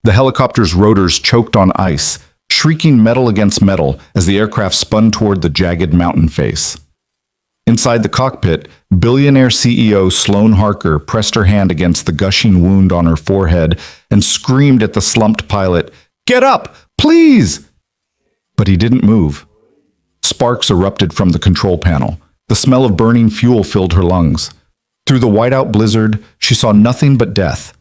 The helicopter's rotors choked on ice, shrieking metal against metal as the aircraft spun toward the jagged mountain face. Inside the cockpit, Billionaire CEO Sloane Harker pressed her hand against the gushing wound on her forehead and screamed at the slumped pilot, "Get up, please!" But he didn't move. Sparks erupted from the control panel. The smell of burning fuel filled her lungs. Through the whiteout blizzard, she saw nothing but death,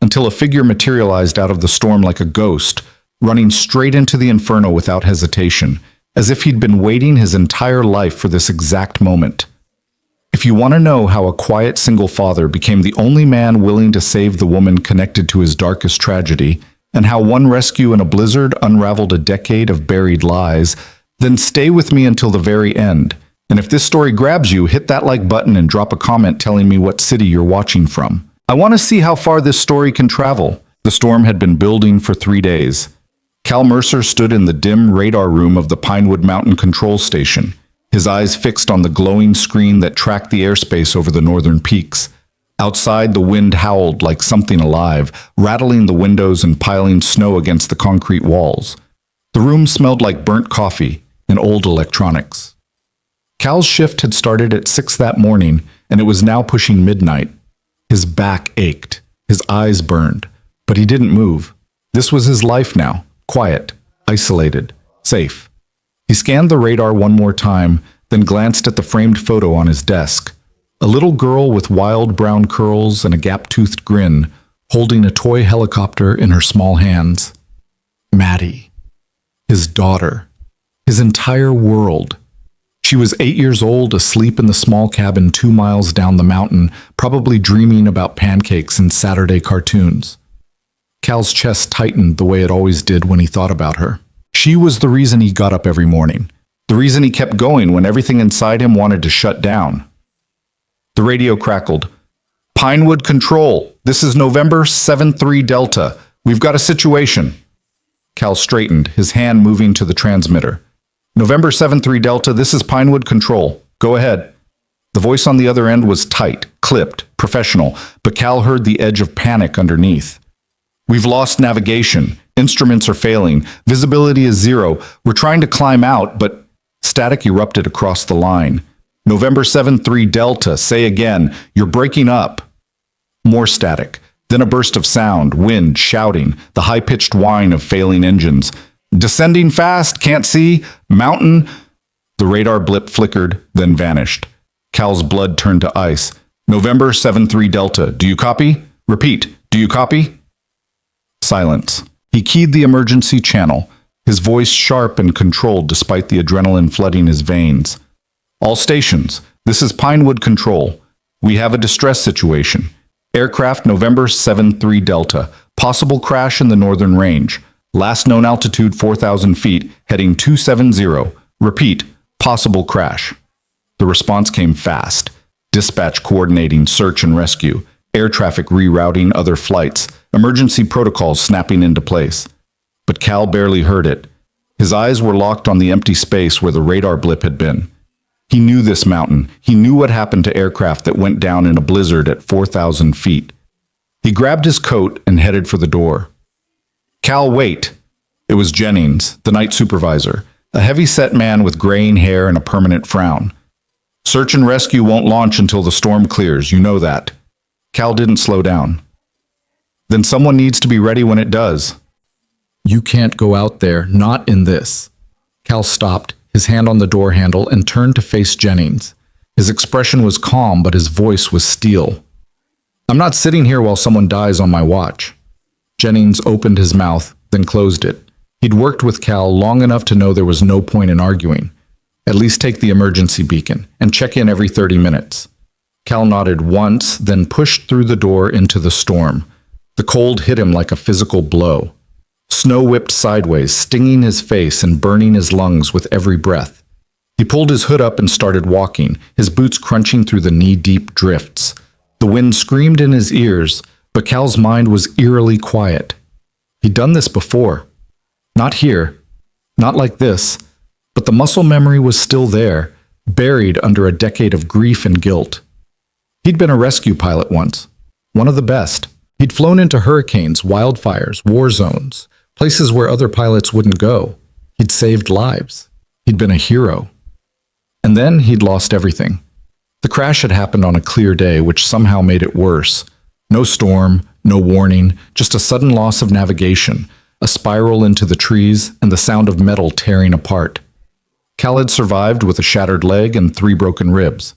until a figure materialized out of the storm like a ghost, running straight into the inferno without hesitation, as if he'd been waiting his entire life for this exact moment. If you want to know how a quiet single father became the only man willing to save the woman connected to his darkest tragedy, and how one rescue in a blizzard unraveled a decade of buried lies, then stay with me until the very end. And if this story grabs you, hit that like button and drop a comment telling me what city you're watching from. I want to see how far this story can travel. The storm had been building for 3 days. Cal Mercer stood in the dim radar room of the Pinewood Mountain Control Station, his eyes fixed on the glowing screen that tracked the airspace over the northern peaks. Outside, the wind howled like something alive, rattling the windows and piling snow against the concrete walls. The room smelled like burnt coffee and old electronics. Cal's shift had started at 6 that morning, and it was now pushing midnight. His back ached, his eyes burned, but he didn't move. This was his life now, quiet, isolated, safe. He scanned the radar one more time, then glanced at the framed photo on his desk. A little girl with wild brown curls and a gap-toothed grin, holding a toy helicopter in her small hands. Maddie. His daughter. His entire world. She was 8 years old, asleep in the small cabin 2 miles down the mountain, probably dreaming about pancakes and Saturday cartoons. Cal's chest tightened the way it always did when he thought about her. She was the reason he got up every morning, the reason he kept going when everything inside him wanted to shut down. The radio crackled. "Pinewood Control, this is November 7-3 Delta. We've got a situation." Cal straightened, his hand moving to the transmitter. "November 7-3 Delta, this is Pinewood Control. Go ahead." The voice on the other end was tight, clipped, professional, but Cal heard the edge of panic underneath. "We've lost navigation. Instruments are failing. Visibility is 0. We're trying to climb out, but..." Static erupted across the line. "November 7-3 Delta, say again. You're breaking up." More static. Then a burst of sound, wind, shouting, the high-pitched whine of failing engines. "Descending fast, can't see, mountain..." The radar blip flickered, then vanished. Cal's blood turned to ice. "November 7-3 Delta, do you copy? Repeat, do you copy?" Silence. He keyed the emergency channel, his voice sharp and controlled despite the adrenaline flooding his veins. "All stations, this is Pinewood Control. We have a distress situation. Aircraft November 7-3 Delta. Possible crash in the northern range. Last known altitude 4,000 feet, heading 270. Repeat, possible crash." The response came fast. Dispatch coordinating search and rescue. Air traffic rerouting other flights. Emergency protocols snapping into place. But Cal barely heard it. His eyes were locked on the empty space where the radar blip had been. He knew this mountain. He knew what happened to aircraft that went down in a blizzard at 4,000 feet. He grabbed his coat and headed for the door. "Cal, wait." It was Jennings, the night supervisor, a heavy-set man with graying hair and a permanent frown. "Search and rescue won't launch until the storm clears, you know that." Cal didn't slow down. "Then someone needs to be ready when it does." "You can't go out there, not in this." Cal stopped, his hand on the door handle, and turned to face Jennings. His expression was calm, but his voice was steel. "I'm not sitting here while someone dies on my watch." Jennings opened his mouth, then closed it. He'd worked with Cal long enough to know there was no point in arguing. At least take the emergency beacon, and check in every 30 minutes. Cal nodded once, then pushed through the door into the storm. The cold hit him like a physical blow. Snow whipped sideways, stinging his face and burning his lungs with every breath. He pulled his hood up and started walking, his boots crunching through the knee-deep drifts. The wind screamed in his ears, but Cal's mind was eerily quiet. He'd done this before. Not here, not like this, but the muscle memory was still there, buried under a decade of grief and guilt. He'd been a rescue pilot once, one of the best, He'd flown into hurricanes, wildfires, war zones, places where other pilots wouldn't go. He'd saved lives. He'd been a hero. And then he'd lost everything. The crash had happened on a clear day, which somehow made it worse. No storm, no warning, just a sudden loss of navigation, a spiral into the trees, and the sound of metal tearing apart. Cal had survived with a shattered leg and 3 broken ribs.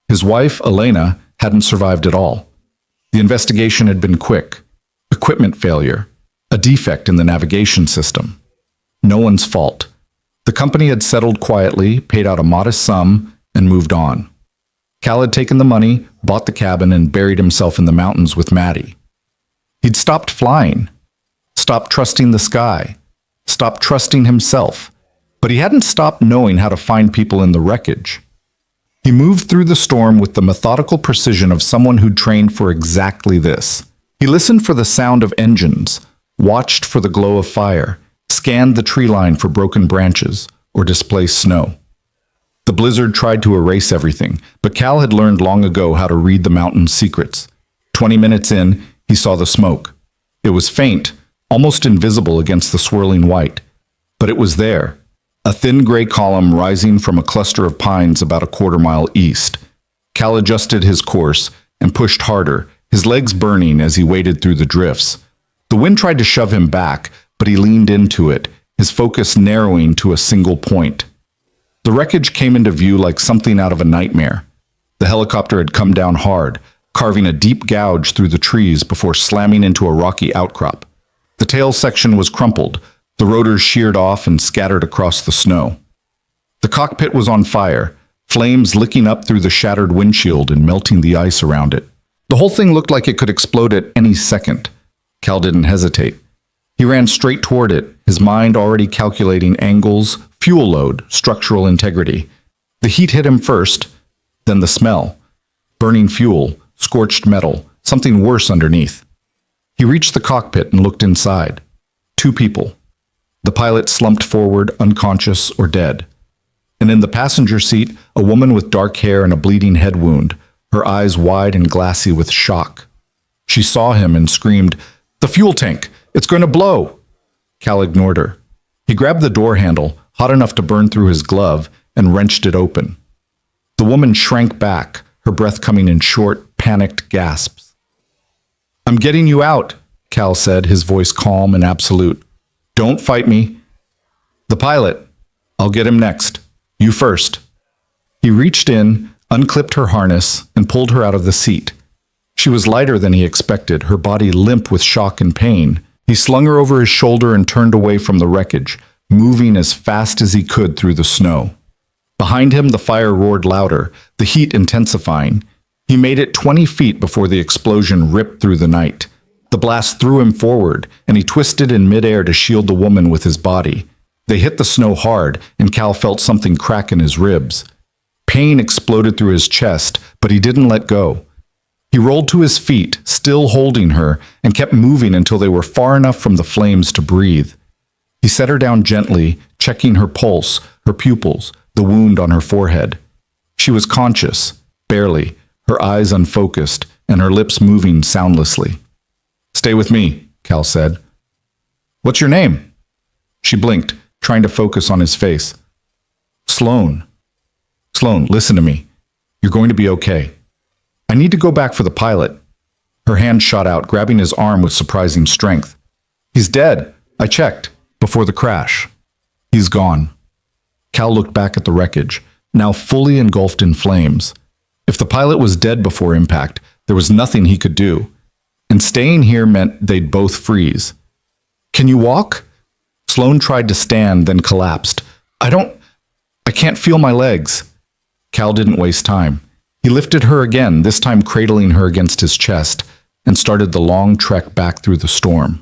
His wife, Elena, hadn't survived at all. The investigation had been quick. Equipment failure, a defect in the navigation system. No one's fault. The company had settled quietly, paid out a modest sum, and moved on. Cal had taken the money, bought the cabin, and buried himself in the mountains with Maddie. He'd stopped flying, stopped trusting the sky, stopped trusting himself, but he hadn't stopped knowing how to find people in the wreckage. He moved through the storm with the methodical precision of someone who'd trained for exactly this. He listened for the sound of engines, watched for the glow of fire, scanned the tree line for broken branches or displaced snow. The blizzard tried to erase everything, but Cal had learned long ago how to read the mountain's secrets. 20 minutes in, he saw the smoke. It was faint, almost invisible against the swirling white, but it was there. A thin gray column rising from a cluster of pines about a quarter-mile east. Cal adjusted his course and pushed harder, his legs burning as he waded through the drifts. The wind tried to shove him back, but he leaned into it, his focus narrowing to a single point. The wreckage came into view like something out of a nightmare. The helicopter had come down hard, carving a deep gouge through the trees before slamming into a rocky outcrop. The tail section was crumpled, the rotors sheared off and scattered across the snow. The cockpit was on fire, flames licking up through the shattered windshield and melting the ice around it. The whole thing looked like it could explode at any second. Cal didn't hesitate. He ran straight toward it, his mind already calculating angles, fuel load, structural integrity. The heat hit him first, then the smell. Burning fuel, scorched metal, something worse underneath. He reached the cockpit and looked inside. 2 people. The pilot slumped forward, unconscious or dead. And in the passenger seat, a woman with dark hair and a bleeding head wound, her eyes wide and glassy with shock. She saw him and screamed, "The fuel tank! It's going to blow!" Cal ignored her. He grabbed the door handle, hot enough to burn through his glove, and wrenched it open. The woman shrank back, her breath coming in short, panicked gasps. "I'm getting you out," Cal said, his voice calm and absolute. "Don't fight me." "The pilot. I'll get him next. You first." He reached in, unclipped her harness, and pulled her out of the seat. She was lighter than he expected, her body limp with shock and pain. He slung her over his shoulder and turned away from the wreckage, moving as fast as he could through the snow. Behind him, the fire roared louder, the heat intensifying. He made it 20 feet before the explosion ripped through the night. The blast threw him forward, and he twisted in midair to shield the woman with his body. They hit the snow hard, and Cal felt something crack in his ribs. Pain exploded through his chest, but he didn't let go. He rolled to his feet, still holding her, and kept moving until they were far enough from the flames to breathe. He set her down gently, checking her pulse, her pupils, the wound on her forehead. She was conscious, barely, her eyes unfocused, and her lips moving soundlessly. "Stay with me," Cal said. "What's your name?" She blinked, trying to focus on his face. "Sloan." "Sloan, listen to me. You're going to be okay. I need to go back for the pilot." Her hand shot out, grabbing his arm with surprising strength. "He's dead. I checked. Before the crash. He's gone." Cal looked back at the wreckage, now fully engulfed in flames. If the pilot was dead before impact, there was nothing he could do. And staying here meant they'd both freeze. "Can you walk?" Sloan tried to stand, then collapsed. I can't feel my legs." Cal didn't waste time. He lifted her again, this time cradling her against his chest, and started the long trek back through the storm.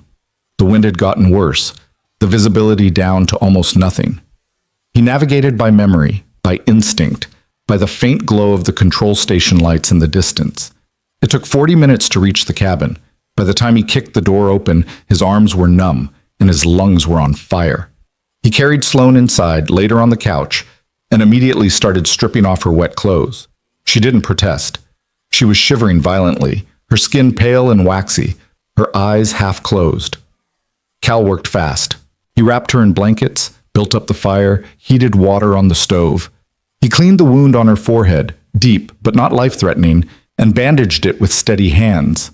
The wind had gotten worse, the visibility down to almost nothing. He navigated by memory, by instinct, by the faint glow of the control station lights in the distance. It took 40 minutes to reach the cabin. By the time he kicked the door open, his arms were numb and his lungs were on fire. He carried Sloan inside, laid her on the couch, and immediately started stripping off her wet clothes. She didn't protest. She was shivering violently, her skin pale and waxy, her eyes half closed. Cal worked fast. He wrapped her in blankets, built up the fire, heated water on the stove. He cleaned the wound on her forehead, deep but not life-threatening, and bandaged it with steady hands.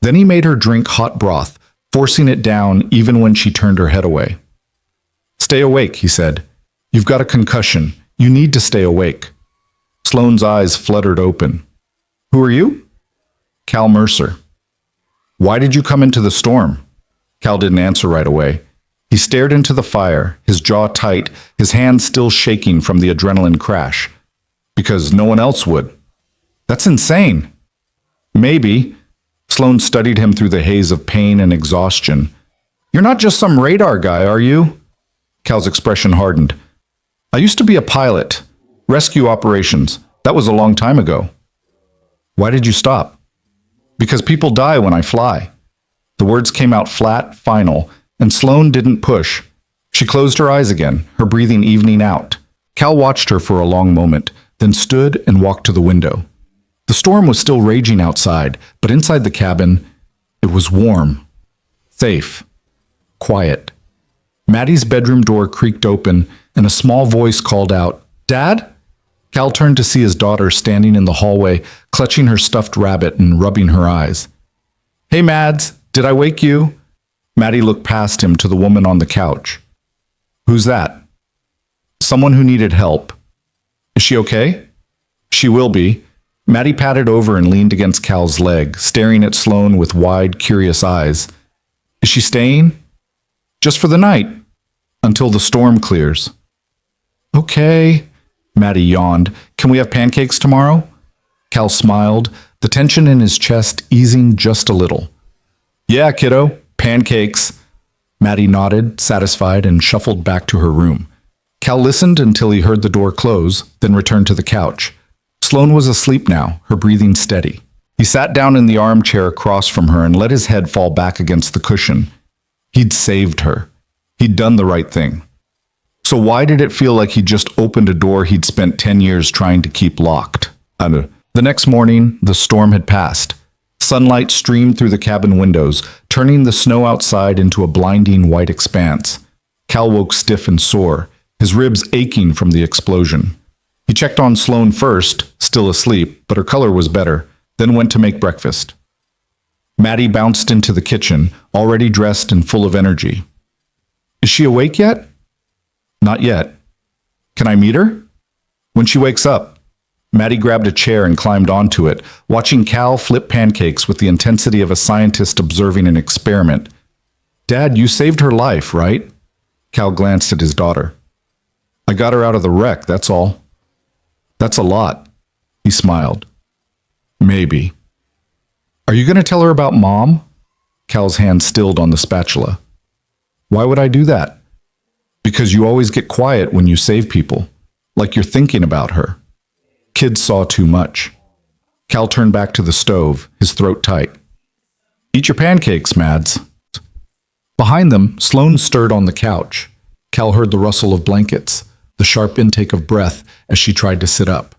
Then he made her drink hot broth, forcing it down even when she turned her head away. "Stay awake," he said. "You've got a concussion. You need to stay awake." Sloane's eyes fluttered open. "Who are you?" "Cal Mercer." "Why did you come into the storm?" Cal didn't answer right away. He stared into the fire, his jaw tight, his hands still shaking from the adrenaline crash. "Because no one else would." "That's insane." "Maybe." Sloane studied him through the haze of pain and exhaustion. "You're not just some radar guy, are you?" Cal's expression hardened. "I used to be a pilot. Rescue operations. That was a long time ago." "Why did you stop?" "Because people die when I fly." The words came out flat, final, and Sloane didn't push. She closed her eyes again, her breathing evening out. Cal watched her for a long moment, then stood and walked to the window. The storm was still raging outside, but inside the cabin, it was warm, safe, quiet. Maddie's bedroom door creaked open, and a small voice called out, "Dad?" Cal turned to see his daughter standing in the hallway, clutching her stuffed rabbit and rubbing her eyes. "Hey, Mads, did I wake you?" Maddie looked past him to the woman on the couch. "Who's that?" "Someone who needed help." "Is she okay?" "She will be." Maddie patted over and leaned against Cal's leg, staring at Sloane with wide, curious eyes. "Is she staying?" "Just for the night, until the storm clears." "Okay." Maddie yawned. "Can we have pancakes tomorrow?" Cal smiled, the tension in his chest easing just a little. "Yeah, kiddo, pancakes." Maddie nodded, satisfied, and shuffled back to her room. Cal listened until he heard the door close, then returned to the couch. Sloane was asleep now, her breathing steady. He sat down in the armchair across from her and let his head fall back against the cushion. He'd saved her. He'd done the right thing. So why did it feel like he'd just opened a door he'd spent 10 years trying to keep locked? The next morning, the storm had passed. Sunlight streamed through the cabin windows, turning the snow outside into a blinding white expanse. Cal woke stiff and sore, his ribs aching from the explosion. He checked on Sloane first, still asleep, but her color was better, then went to make breakfast. Maddie bounced into the kitchen, already dressed and full of energy. "Is she awake yet?" "Not yet." "Can I meet her?" "When she wakes up." Maddie grabbed a chair and climbed onto it, watching Cal flip pancakes with the intensity of a scientist observing an experiment. "Dad, you saved her life, right?" Cal glanced at his daughter. "I got her out of the wreck, that's all." "That's a lot." He smiled. "Maybe." "Are you going to tell her about Mom?" Cal's hand stilled on the spatula. "Why would I do that?" "Because you always get quiet when you save people, like you're thinking about her." Kids saw too much. Cal turned back to the stove, his throat tight. "Eat your pancakes, Mads." Behind them, Sloane stirred on the couch. Cal heard the rustle of blankets, the sharp intake of breath as she tried to sit up.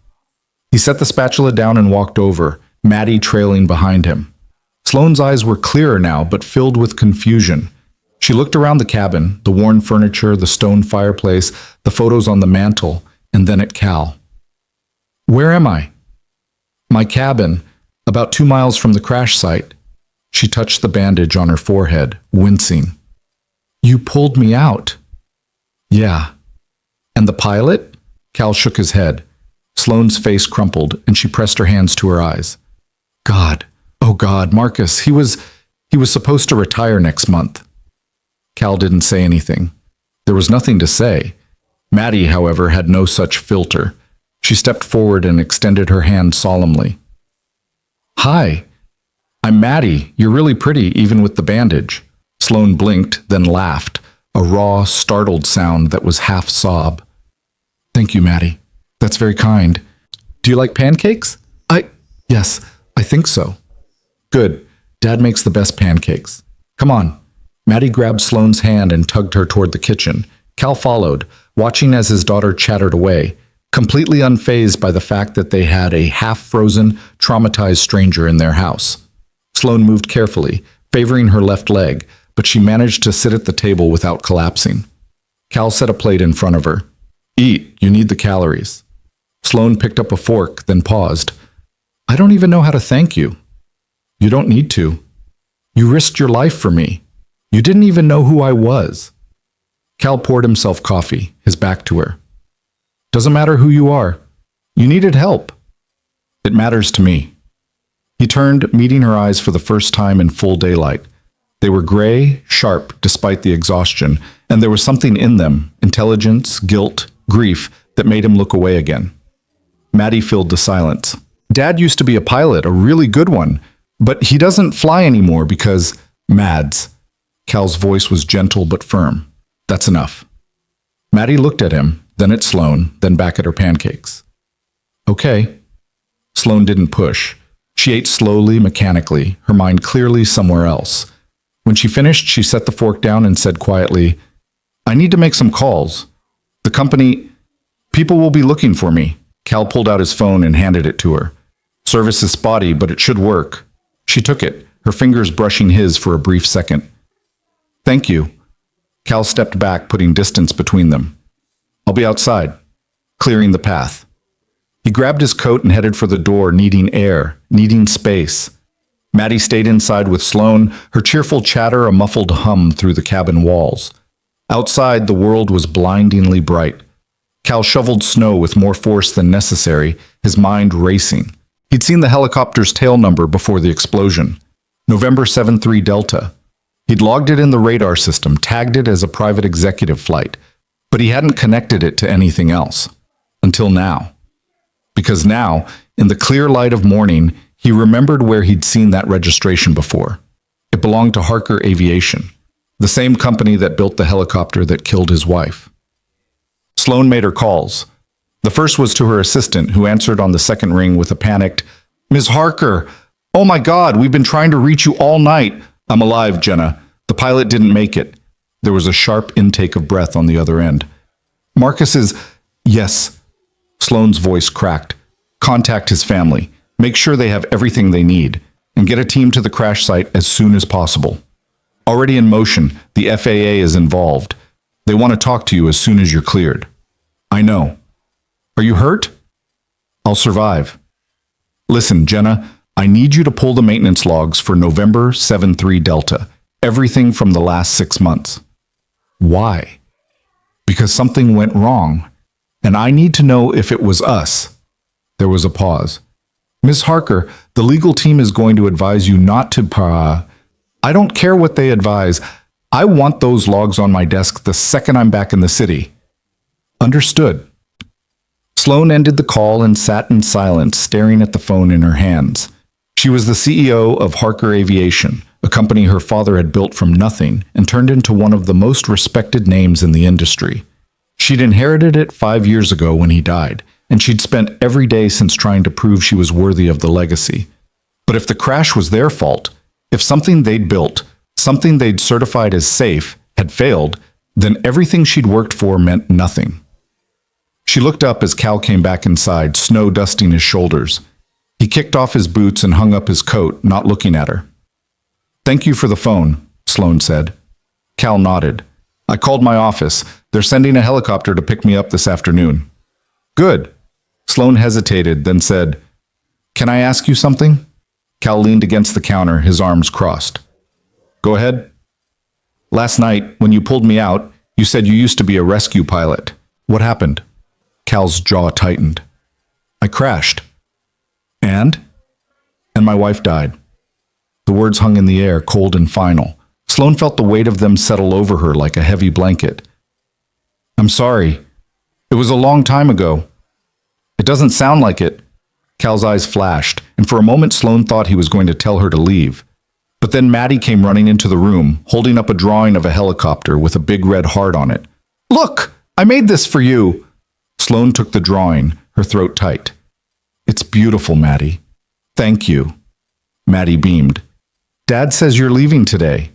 He set the spatula down and walked over, Maddie trailing behind him. Sloane's eyes were clearer now, but filled with confusion. She looked around the cabin, the worn furniture, the stone fireplace, the photos on the mantel, and then at Cal. "Where am I?" "My cabin, about 2 miles from the crash site." She touched the bandage on her forehead, wincing. "You pulled me out." "Yeah." "And the pilot?" Cal shook his head. Sloane's face crumpled, and she pressed her hands to her eyes. "God, oh God, Marcus, he was supposed to retire next month." Cal didn't say anything. There was nothing to say. Maddie, however, had no such filter. She stepped forward and extended her hand solemnly. "Hi. I'm Maddie. You're really pretty, even with the bandage." Sloane blinked, then laughed, a raw, startled sound that was half sob. "Thank you, Maddie. That's very kind. Do you like pancakes?" Yes, I think so." "Good. Dad makes the best pancakes. Come on." Maddie grabbed Sloane's hand and tugged her toward the kitchen. Cal followed, watching as his daughter chattered away, completely unfazed by the fact that they had a half-frozen, traumatized stranger in their house. Sloane moved carefully, favoring her left leg, but she managed to sit at the table without collapsing. Cal set a plate in front of her. Eat, you need the calories. Sloane picked up a fork, then paused. I don't even know how to thank you. You don't need to. You risked your life for me. You didn't even know who I was. Cal poured himself coffee, his back to her. Doesn't matter who you are. You needed help. It matters to me. He turned, meeting her eyes for the first time in full daylight. They were gray, sharp, despite the exhaustion, and there was something in them, intelligence, guilt, grief, that made him look away again. Maddie filled the silence. Dad used to be a pilot, a really good one, but he doesn't fly anymore because Mads. Cal's voice was gentle but firm. That's enough. Maddie looked at him, then at Sloane, then back at her pancakes. Okay. Sloane didn't push. She ate slowly, mechanically, her mind clearly somewhere else. When she finished, she set the fork down and said quietly, I need to make some calls. The company, people will be looking for me. Cal pulled out his phone and handed it to her. Service is spotty, but it should work. She took it, her fingers brushing his for a brief second. Thank you. Cal stepped back, putting distance between them. I'll be outside, clearing the path. He grabbed his coat and headed for the door, needing air, needing space. Maddie stayed inside with Sloane, her cheerful chatter a muffled hum through the cabin walls. Outside, the world was blindingly bright. Cal shoveled snow with more force than necessary, his mind racing. He'd seen the helicopter's tail number before the explosion. November 73 Delta. He'd logged it in the radar system, tagged it as a private executive flight, but he hadn't connected it to anything else. Until now. Because now, in the clear light of morning, he remembered where he'd seen that registration before. It belonged to Harker Aviation, the same company that built the helicopter that killed his wife. Sloane made her calls. The first was to her assistant, who answered on the second ring with a panicked, Ms. Harker, oh my God, we've been trying to reach you all night. I'm alive, Jenna. The pilot didn't make it. There was a sharp intake of breath on the other end. Marcus is... Yes. Sloane's voice cracked. Contact his family. Make sure they have everything they need. And get a team to the crash site as soon as possible. Already in motion, the FAA is involved. They want to talk to you as soon as you're cleared. I know. Are you hurt? I'll survive. Listen, Jenna, I need you to pull the maintenance logs for November 73 Delta. Everything from the last 6 months. Why? Because something went wrong, and I need to know if it was us. There was a pause. Miss Harker, the legal team is going to advise you not to I don't care what they advise. I want those logs on my desk the second I'm back in the city. Understood. Sloane ended the call and sat in silence, staring at the phone in her hands. She was the CEO of Harker Aviation, a company her father had built from nothing and turned into one of the most respected names in the industry. She'd inherited it 5 years ago when he died, and she'd spent every day since trying to prove she was worthy of the legacy. But if the crash was their fault, if something they'd built, something they'd certified as safe, had failed, then everything she'd worked for meant nothing. She looked up as Cal came back inside, snow dusting his shoulders. He kicked off his boots and hung up his coat, not looking at her. Thank you for the phone, Sloane said. Cal nodded. I called my office. They're sending a helicopter to pick me up this afternoon. Good. Sloane hesitated, then said, Can I ask you something? Cal leaned against the counter, his arms crossed. Go ahead. Last night, when you pulled me out, you said you used to be a rescue pilot. What happened? Cal's jaw tightened. I crashed. And? And my wife died. The words hung in the air, cold and final. Sloane felt the weight of them settle over her like a heavy blanket. I'm sorry. It was a long time ago. It doesn't sound like it. Cal's eyes flashed, and for a moment Sloane thought he was going to tell her to leave. But then Maddie came running into the room, holding up a drawing of a helicopter with a big red heart on it. Look! I made this for you! Sloane took the drawing, her throat tight. It's beautiful, Maddie. Thank you. Maddie beamed. Dad says you're leaving today.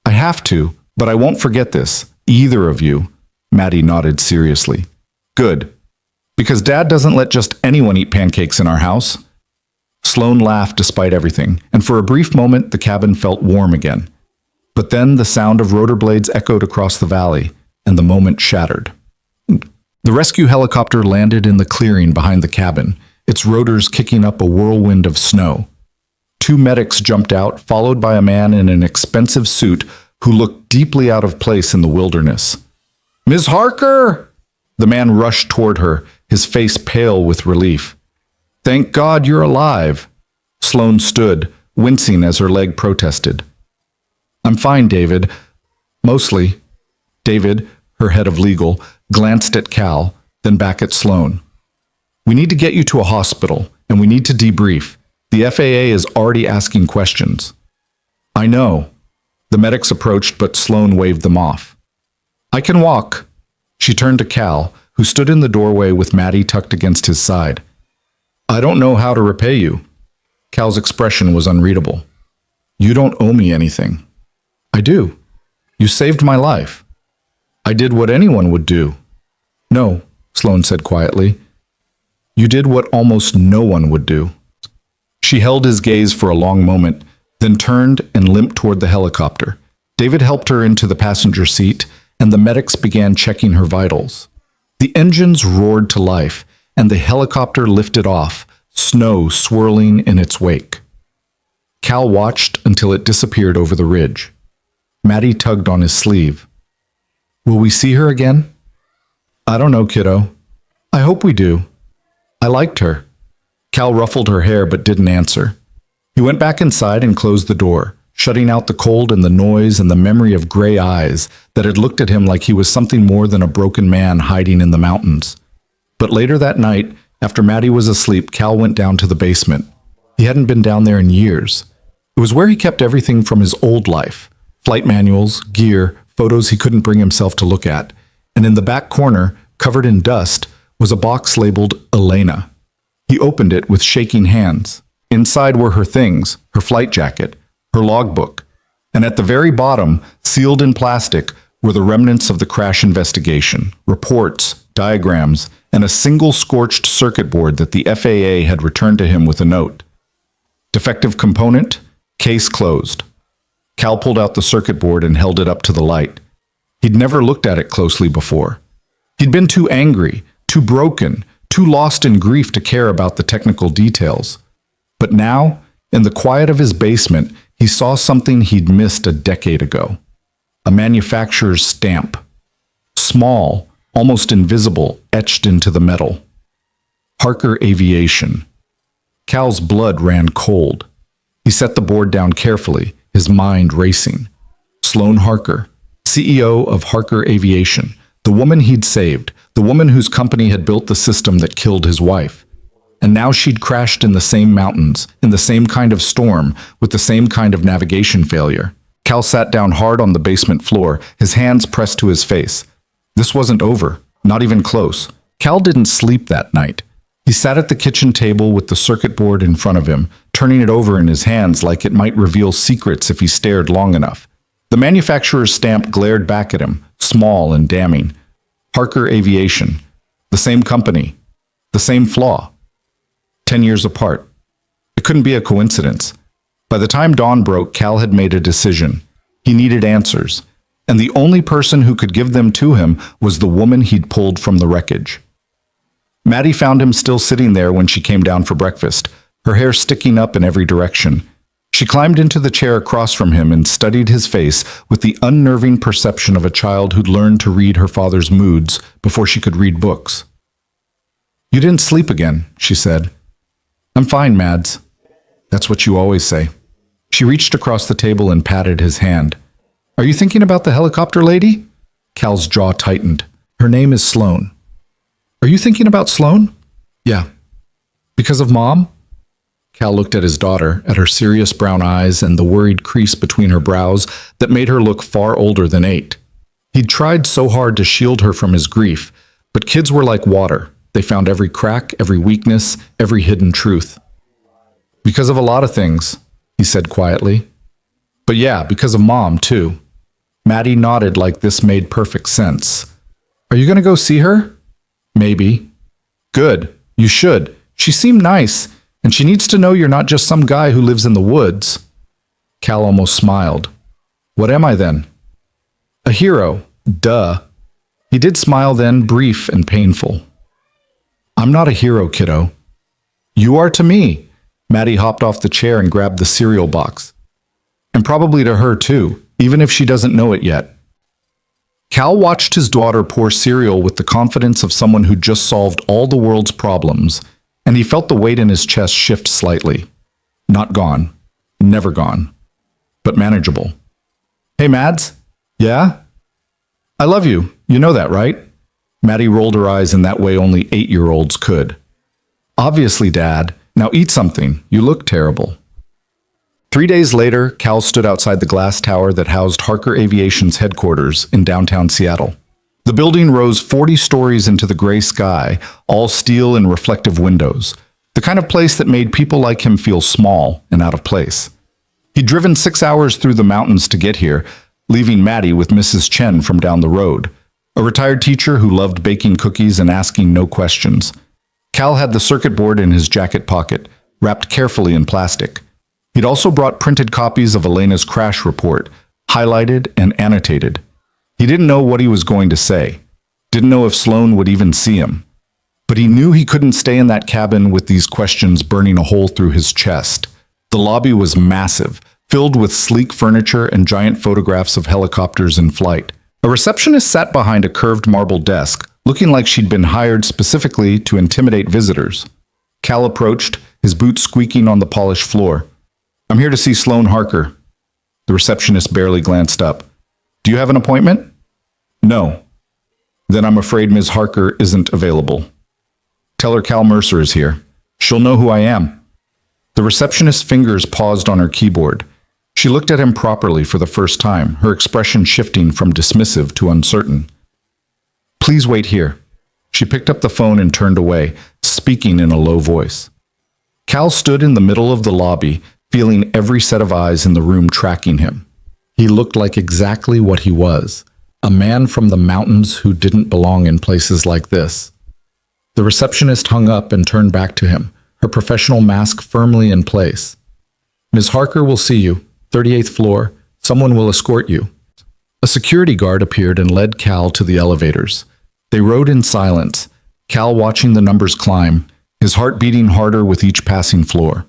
I have to, but I won't forget this. Either of you. Maddie nodded seriously. Good. Because Dad doesn't let just anyone eat pancakes in our house. Sloane laughed despite everything, and for a brief moment the cabin felt warm again. But then the sound of rotor blades echoed across the valley, and the moment shattered. The rescue helicopter landed in the clearing behind the cabin, its rotors kicking up a whirlwind of snow. Two medics jumped out, followed by a man in an expensive suit who looked deeply out of place in the wilderness. "Miss Harker!" The man rushed toward her, his face pale with relief. "Thank God you're alive." Sloane stood, wincing as her leg protested. "I'm fine, David. Mostly." David, her head of legal, glanced at Cal, then back at Sloane. "We need to get you to a hospital, and we need to debrief. The FAA is already asking questions." "I know." The medics approached, but Sloane waved them off. "I can walk." She turned to Cal, who stood in the doorway with Maddie tucked against his side. "I don't know how to repay you." Cal's expression was unreadable. "You don't owe me anything." "I do. You saved my life." "I did what anyone would do." "No," Sloane said quietly. "You did what almost no one would do." She held his gaze for a long moment, then turned and limped toward the helicopter. David helped her into the passenger seat, and the medics began checking her vitals. The engines roared to life, and the helicopter lifted off, snow swirling in its wake. Cal watched until it disappeared over the ridge. Maddie tugged on his sleeve. "Will we see her again?" "I don't know, kiddo. I hope we do. I liked her." Cal ruffled her hair but didn't answer. He went back inside and closed the door, shutting out the cold and the noise and the memory of gray eyes that had looked at him like he was something more than a broken man hiding in the mountains. But later that night, after Maddie was asleep, Cal went down to the basement. He hadn't been down there in years. It was where he kept everything from his old life: flight manuals, gear, photos he couldn't bring himself to look at. And in the back corner, covered in dust, was a box labeled Elena. He opened it with shaking hands. Inside were her things, her flight jacket, her logbook, and at the very bottom, sealed in plastic, were the remnants of the crash investigation, reports, diagrams, and a single scorched circuit board that the FAA had returned to him with a note. Defective component, case closed. Cal pulled out the circuit board and held it up to the light. He'd never looked at it closely before. He'd been too angry, too broken, too lost in grief to care about the technical details. But now, in the quiet of his basement, he saw something he'd missed a decade ago. A manufacturer's stamp. Small, almost invisible, etched into the metal. Harker Aviation. Cal's blood ran cold. He set the board down carefully, his mind racing. Sloane Harker, CEO of Harker Aviation, the woman he'd saved, the woman whose company had built the system that killed his wife. And now she'd crashed in the same mountains, in the same kind of storm, with the same kind of navigation failure. Cal sat down hard on the basement floor, his hands pressed to his face. This wasn't over, not even close. Cal didn't sleep that night. He sat at the kitchen table with the circuit board in front of him, turning it over in his hands like it might reveal secrets if he stared long enough. The manufacturer's stamp glared back at him, small and damning. Harker Aviation. The same company. The same flaw. 10 years apart. It couldn't be a coincidence. By the time dawn broke, Cal had made a decision. He needed answers, and the only person who could give them to him was the woman he'd pulled from the wreckage. Maddie found him still sitting there when she came down for breakfast, her hair sticking up in every direction. She climbed into the chair across from him and studied his face with the unnerving perception of a child who'd learned to read her father's moods before she could read books. "You didn't sleep again," she said. "I'm fine, Mads." "That's what you always say." She reached across the table and patted his hand. "Are you thinking about the helicopter lady?" Cal's jaw tightened. "Her name is Sloane." "Are you thinking about Sloane?" "Yeah." "Because of Mom?" Cal looked at his daughter, at her serious brown eyes and the worried crease between her brows that made her look far older than 8. He'd tried so hard to shield her from his grief, but kids were like water. They found every crack, every weakness, every hidden truth. "Because of a lot of things," he said quietly. "But yeah, because of Mom, too." Maddie nodded like this made perfect sense. "Are you going to go see her?" "Maybe." "Good. You should. She seemed nice, And she needs to know you're not just some guy who lives in the woods. Cal almost smiled. What am I then? A hero. Duh. He did smile then, brief and painful. I'm not a hero, kiddo. You are to me. Maddie hopped off the chair and grabbed the cereal box. And probably to her too, even if she doesn't know it yet. Cal watched his daughter pour cereal with the confidence of someone who just solved all the world's problems, and he felt the weight in his chest shift slightly. Not gone. Never gone. But manageable. Hey, Mads? Yeah? I love you. You know that, right? Maddie rolled her eyes in that way only 8-year-olds could. Obviously, Dad. Now eat something. You look terrible. 3 days later, Cal stood outside the glass tower that housed Harker Aviation's headquarters in downtown Seattle. The building rose 40 stories into the gray sky, all steel and reflective windows, the kind of place that made people like him feel small and out of place. He'd driven 6 hours through the mountains to get here, leaving Maddie with Mrs. Chen from down the road, a retired teacher who loved baking cookies and asking no questions. Cal had the circuit board in his jacket pocket, wrapped carefully in plastic. He'd also brought printed copies of Elena's crash report, highlighted and annotated. He didn't know what he was going to say, didn't know if Sloan would even see him. But he knew he couldn't stay in that cabin with these questions burning a hole through his chest. The lobby was massive, filled with sleek furniture and giant photographs of helicopters in flight. A receptionist sat behind a curved marble desk, looking like she'd been hired specifically to intimidate visitors. Cal approached, his boots squeaking on the polished floor. I'm here to see Sloan Harker. The receptionist barely glanced up. Do you have an appointment? No. Then I'm afraid Ms. Harker isn't available. Tell her Cal Mercer is here. She'll know who I am. The receptionist's fingers paused on her keyboard. She looked at him properly for the first time, her expression shifting from dismissive to uncertain. Please wait here. She picked up the phone and turned away, speaking in a low voice. Cal stood in the middle of the lobby, feeling every set of eyes in the room tracking him. He looked like exactly what he was, a man from the mountains who didn't belong in places like this. The receptionist hung up and turned back to him, her professional mask firmly in place. Ms. Harker will see you, 38th floor. Someone will escort you. A security guard appeared and led Cal to the elevators. They rode in silence, Cal watching the numbers climb, his heart beating harder with each passing floor.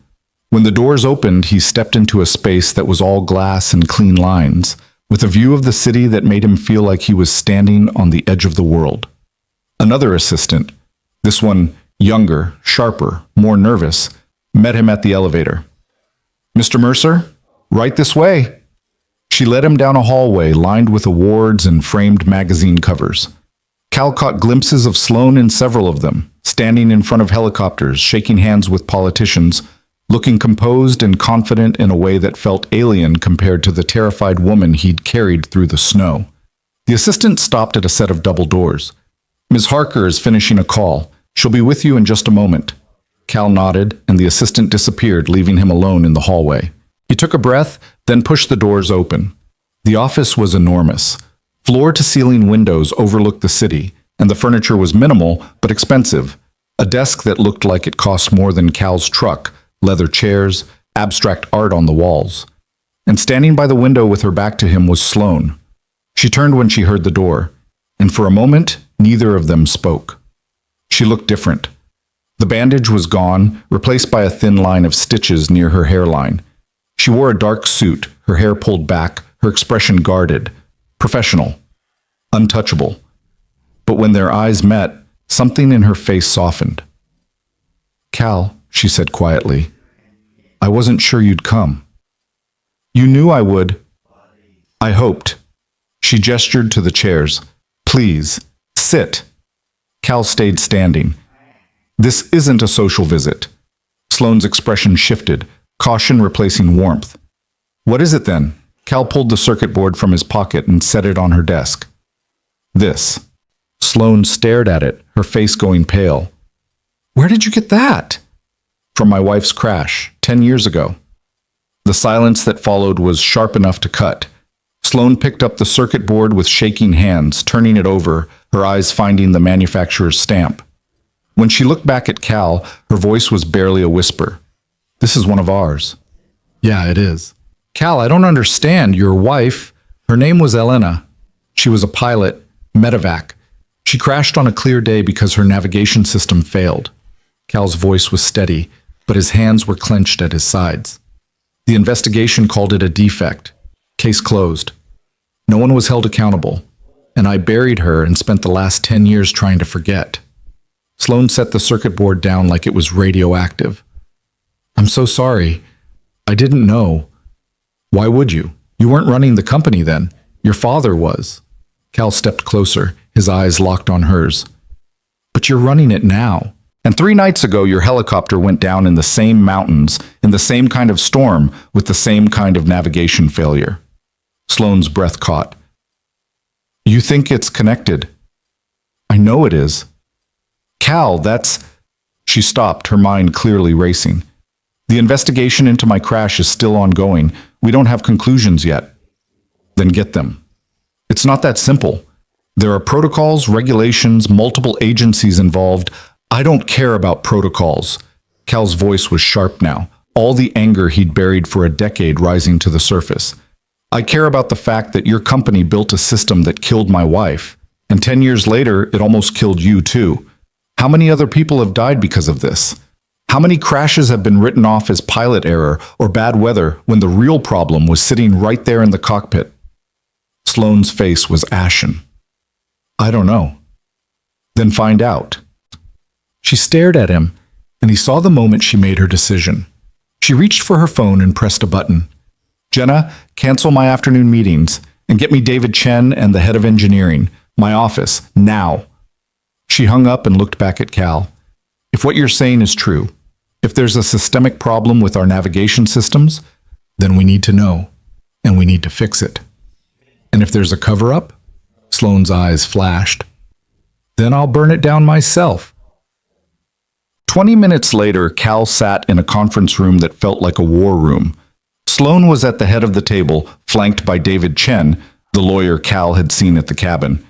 When the doors opened, he stepped into a space that was all glass and clean lines, with a view of the city that made him feel like he was standing on the edge of the world. Another assistant, this one younger, sharper, more nervous, met him at the elevator. Mr. Mercer, right this way. She led him down a hallway lined with awards and framed magazine covers. Cal caught glimpses of Sloan in several of them, standing in front of helicopters, shaking hands with politicians, looking composed and confident in a way that felt alien compared to the terrified woman he'd carried through the snow. The assistant stopped at a set of double doors. Ms. Harker is finishing a call. She'll be with you in just a moment. Cal nodded, and the assistant disappeared, leaving him alone in the hallway. He took a breath, then pushed the doors open. The office was enormous. Floor-to-ceiling windows overlooked the city, and the furniture was minimal but expensive. A desk that looked like it cost more than Cal's truck, leather chairs, abstract art on the walls. And standing by the window with her back to him was Sloan. She turned when she heard the door, and for a moment, neither of them spoke. She looked different. The bandage was gone, replaced by a thin line of stitches near her hairline. She wore a dark suit, her hair pulled back, her expression guarded, professional, untouchable. But when their eyes met, something in her face softened. Cal, she said quietly, I wasn't sure you'd come. You knew I would. I hoped. She gestured to the chairs. Please, sit. Cal stayed standing. This isn't a social visit. Sloane's expression shifted, caution replacing warmth. What is it then? Cal pulled the circuit board from his pocket and set it on her desk. This. Sloane stared at it, her face going pale. Where did you get that? From my wife's crash, 10 years ago. The silence that followed was sharp enough to cut. Sloane picked up the circuit board with shaking hands, turning it over, her eyes finding the manufacturer's stamp. When she looked back at Cal, her voice was barely a whisper. This is one of ours. Yeah, it is. Cal, I don't understand. Your wife, her name was Elena. She was a pilot, medevac. She crashed on a clear day because her navigation system failed. Cal's voice was steady, but his hands were clenched at his sides. The investigation called it a defect. Case closed. No one was held accountable, and I buried her and spent the last 10 years trying to forget. Sloan set the circuit board down like it was radioactive. I'm so sorry. I didn't know. Why would you? You weren't running the company then. Your father was. Cal stepped closer, his eyes locked on hers. But you're running it now. And 3 nights ago, your helicopter went down in the same mountains, in the same kind of storm, with the same kind of navigation failure. Sloane's breath caught. You think it's connected? I know it is. Cal, that's... She stopped, her mind clearly racing. The investigation into my crash is still ongoing. We don't have conclusions yet. Then get them. It's not that simple. There are protocols, regulations, multiple agencies involved. I don't care about protocols. Cal's voice was sharp now, all the anger he'd buried for a decade rising to the surface. I care about the fact that your company built a system that killed my wife, and 10 years later, it almost killed you too. How many other people have died because of this? How many crashes have been written off as pilot error or bad weather when the real problem was sitting right there in the cockpit? Sloane's face was ashen. I don't know. Then find out. She stared at him, and he saw the moment she made her decision. She reached for her phone and pressed a button. Jenna, cancel my afternoon meetings and get me David Chen and the head of engineering, my office, now. She hung up and looked back at Cal. If what you're saying is true, if there's a systemic problem with our navigation systems, then we need to know, and we need to fix it. And if there's a cover-up, Sloane's eyes flashed, then I'll burn it down myself. 20 minutes later, Cal sat in a conference room that felt like a war room. Sloane was at the head of the table, flanked by David Chen, the lawyer Cal had seen at the cabin,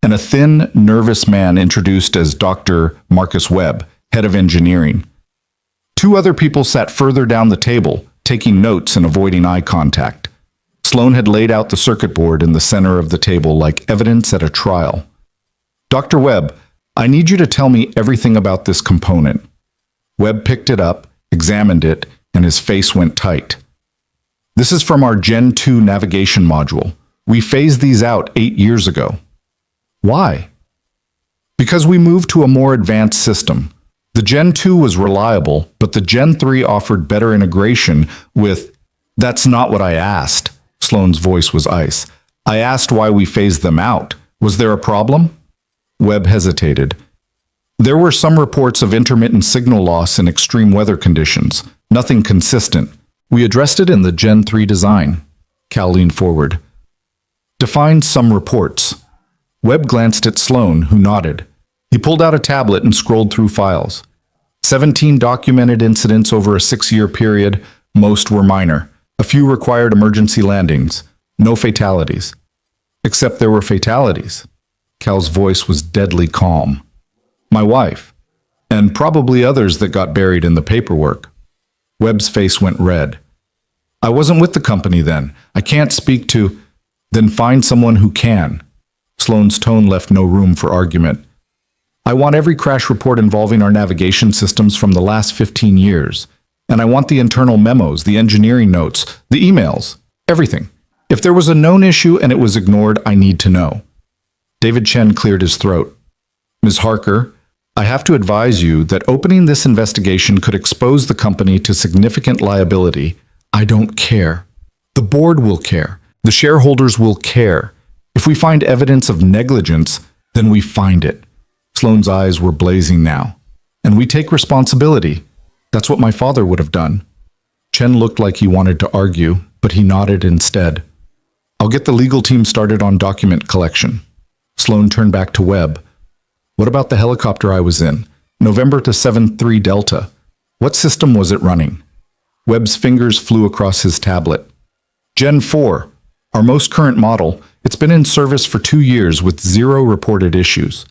and a thin, nervous man introduced as Dr. Marcus Webb, head of engineering. 2 other people sat further down the table, taking notes and avoiding eye contact. Sloane had laid out the circuit board in the center of the table like evidence at a trial. Dr. Webb, I need you to tell me everything about this component. Webb picked it up, examined it, and his face went tight. This is from our Gen 2 navigation module. We phased these out 8 years ago. Why? Because we moved to a more advanced system. The Gen 2 was reliable, but the Gen 3 offered better integration with... That's not what I asked. Sloane's voice was ice. I asked why we phased them out. Was there a problem? Webb hesitated. There were some reports of intermittent signal loss in extreme weather conditions. Nothing consistent. We addressed it in the Gen 3 design. Cal leaned forward. Define some reports. Webb glanced at Sloane, who nodded. He pulled out a tablet and scrolled through files. 17 documented incidents over a 6-year period. Most were minor. A few required emergency landings. No fatalities. Except there were fatalities. Cal's voice was deadly calm. My wife. And probably others that got buried in the paperwork. Webb's face went red. I wasn't with the company then. I can't speak to... Then find someone who can. Sloane's tone left no room for argument. I want every crash report involving our navigation systems from the last 15 years. And I want the internal memos, the engineering notes, the emails, everything. If there was a known issue and it was ignored, I need to know. David Chen cleared his throat. Ms. Harker, I have to advise you that opening this investigation could expose the company to significant liability. I don't care. The board will care. The shareholders will care. If we find evidence of negligence, then we find it. Sloane's eyes were blazing now. And we take responsibility. That's what my father would have done. Chen looked like he wanted to argue, but he nodded instead. I'll get the legal team started on document collection. Sloane turned back to Webb. What about the helicopter I was in? November to 7-3 Delta. What system was it running? Webb's fingers flew across his tablet. Gen 4, our most current model. It's been in service for 2 years with 0 reported issues.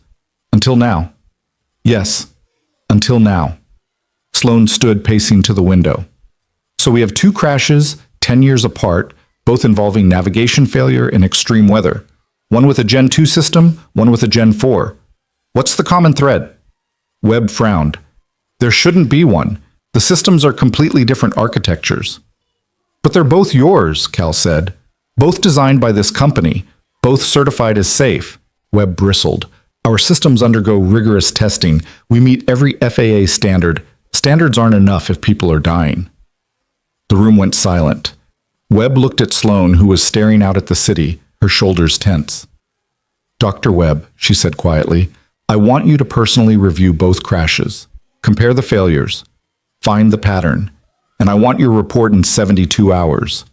Until now. Yes, until now. Sloane stood pacing to the window. So we have two crashes, 10 years apart, both involving navigation failure and extreme weather. One with a Gen 2 system, one with a Gen 4. What's the common thread? Webb frowned. There shouldn't be one. The systems are completely different architectures. But they're both yours, Cal said. Both designed by this company, both certified as safe. Webb bristled. Our systems undergo rigorous testing. We meet every FAA standard. Standards aren't enough if people are dying. The room went silent. Webb looked at Sloan, who was staring out at the city, her shoulders tense. Dr. Webb, she said quietly, I want you to personally review both crashes. Compare the failures. Find the pattern. And I want your report in 72 hours.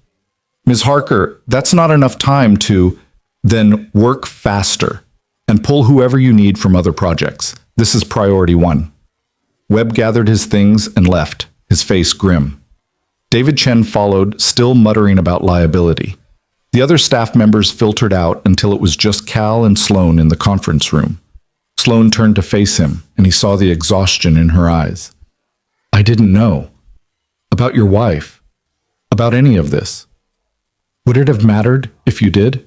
Ms. Harker, that's not enough time to, then work faster and pull whoever you need from other projects. This is priority one. Webb gathered his things and left, his face grim. David Chen followed, still muttering about liability. The other staff members filtered out until it was just Cal and Sloan in the conference room. Sloan turned to face him, and he saw the exhaustion in her eyes. I didn't know. About your wife. About any of this. Would it have mattered if you did?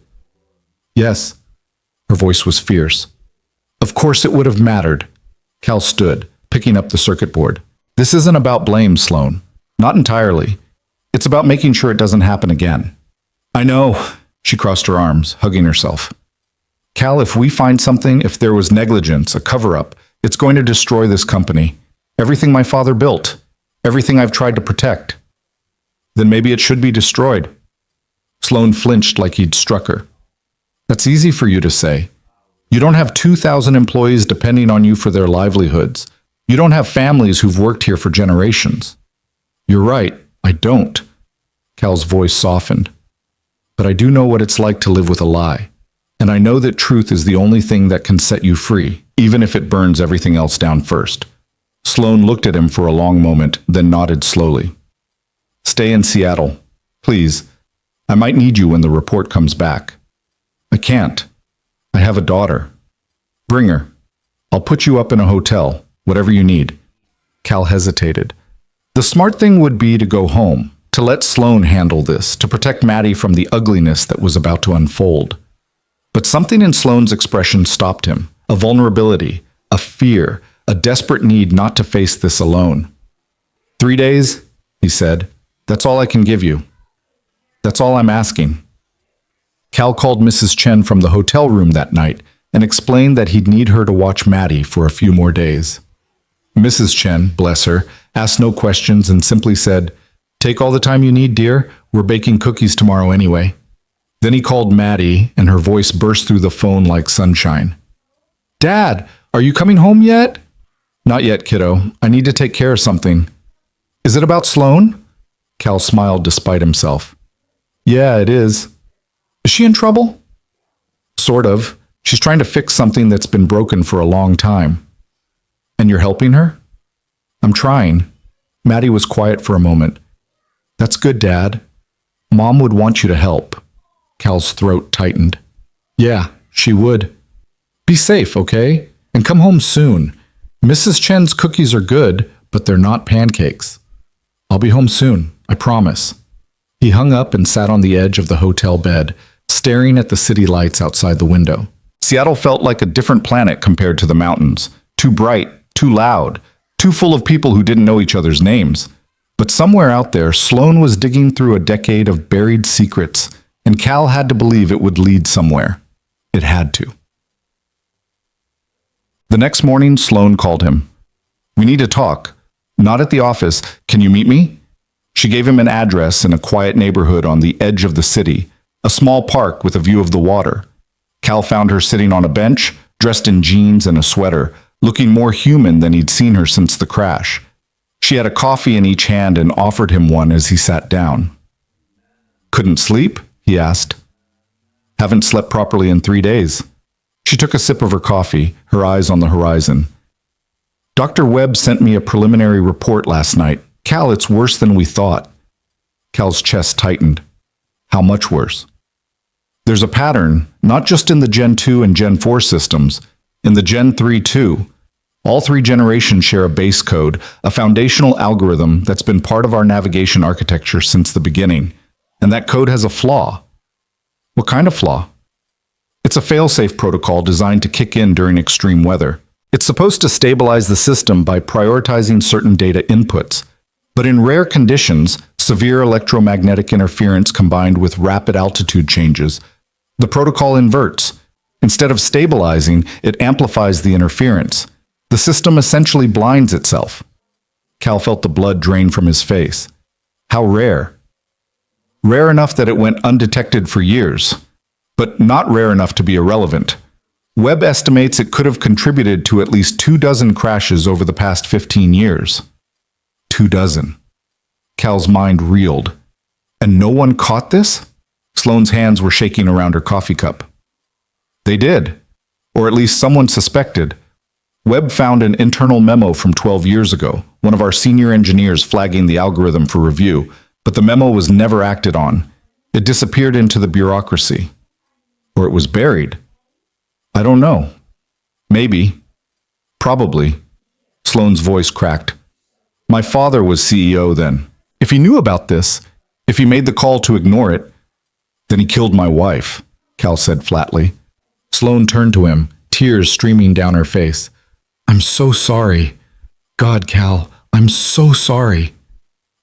Yes. Her voice was fierce. Of course it would have mattered. Cal stood, picking up the circuit board. This isn't about blame, Sloan. Not entirely. It's about making sure it doesn't happen again. I know. She crossed her arms, hugging herself. Cal, if we find something, if there was negligence, a cover-up, it's going to destroy this company. Everything my father built. Everything I've tried to protect. Then maybe it should be destroyed. Sloan flinched like he'd struck her. That's easy for you to say. You don't have 2,000 employees depending on you for their livelihoods. You don't have families who've worked here for generations. You're right, I don't. Cal's voice softened. But I do know what it's like to live with a lie. And I know that truth is the only thing that can set you free, even if it burns everything else down first. Sloan looked at him for a long moment, then nodded slowly. Stay in Seattle. Please. I might need you when the report comes back. I can't. I have a daughter. Bring her. I'll put you up in a hotel, whatever you need. Cal hesitated. The smart thing would be to go home, to let Sloan handle this, to protect Maddie from the ugliness that was about to unfold. But something in Sloan's expression stopped him. A vulnerability, a fear, a desperate need not to face this alone. 3 days, he said. That's all I can give you. That's all I'm asking. Cal called Mrs. Chen from the hotel room that night and explained that he'd need her to watch Maddie for a few more days. Mrs. Chen, bless her, asked no questions and simply said, Take all the time you need, dear. We're baking cookies tomorrow anyway. Then he called Maddie, and her voice burst through the phone like sunshine. Dad, are you coming home yet? Not yet, kiddo. I need to take care of something. Is it about Sloan? Cal smiled despite himself. Yeah, it is. Is she in trouble? Sort of. She's trying to fix something that's been broken for a long time. And you're helping her? I'm trying. Maddie was quiet for a moment. That's good, Dad. Mom would want you to help. Cal's throat tightened. Yeah, she would. Be safe, okay? And come home soon. Mrs. Chen's cookies are good, but they're not pancakes. I'll be home soon, I promise. He hung up and sat on the edge of the hotel bed, staring at the city lights outside the window. Seattle felt like a different planet compared to the mountains. Too bright, too loud, too full of people who didn't know each other's names. But somewhere out there, Sloan was digging through a decade of buried secrets, and Cal had to believe it would lead somewhere. It had to. The next morning, Sloan called him. We need to talk. Not at the office. Can you meet me? She gave him an address in a quiet neighborhood on the edge of the city, a small park with a view of the water. Cal found her sitting on a bench, dressed in jeans and a sweater, looking more human than he'd seen her since the crash. She had a coffee in each hand and offered him one as he sat down. Couldn't sleep? He asked. Haven't slept properly in 3 days. She took a sip of her coffee, her eyes on the horizon. Dr. Webb sent me a preliminary report last night. Cal, it's worse than we thought. Cal's chest tightened. How much worse? There's a pattern, not just in the Gen 2 and Gen 4 systems, in the Gen 3 too. All three generations share a base code, a foundational algorithm that's been part of our navigation architecture since the beginning. And that code has a flaw. What kind of flaw? It's a fail-safe protocol designed to kick in during extreme weather. It's supposed to stabilize the system by prioritizing certain data inputs. But in rare conditions, severe electromagnetic interference combined with rapid altitude changes, the protocol inverts. Instead of stabilizing, it amplifies the interference. The system essentially blinds itself. Cal felt the blood drain from his face. How rare? Rare enough that it went undetected for years, but not rare enough to be irrelevant. Webb estimates it could have contributed to at least 24 crashes over the past 15 years. 24. Cal's mind reeled. And no one caught this? Sloane's hands were shaking around her coffee cup. They did, or at least someone suspected. Webb found an internal memo from 12 years ago, one of our senior engineers flagging the algorithm for review, but the memo was never acted on. It disappeared into the bureaucracy. Or it was buried. I don't know. Maybe. Probably. Sloane's voice cracked. My father was CEO then. If he knew about this, if he made the call to ignore it, then he killed my wife, Cal said flatly. Sloane turned to him, tears streaming down her face. I'm so sorry. God, Cal, I'm so sorry.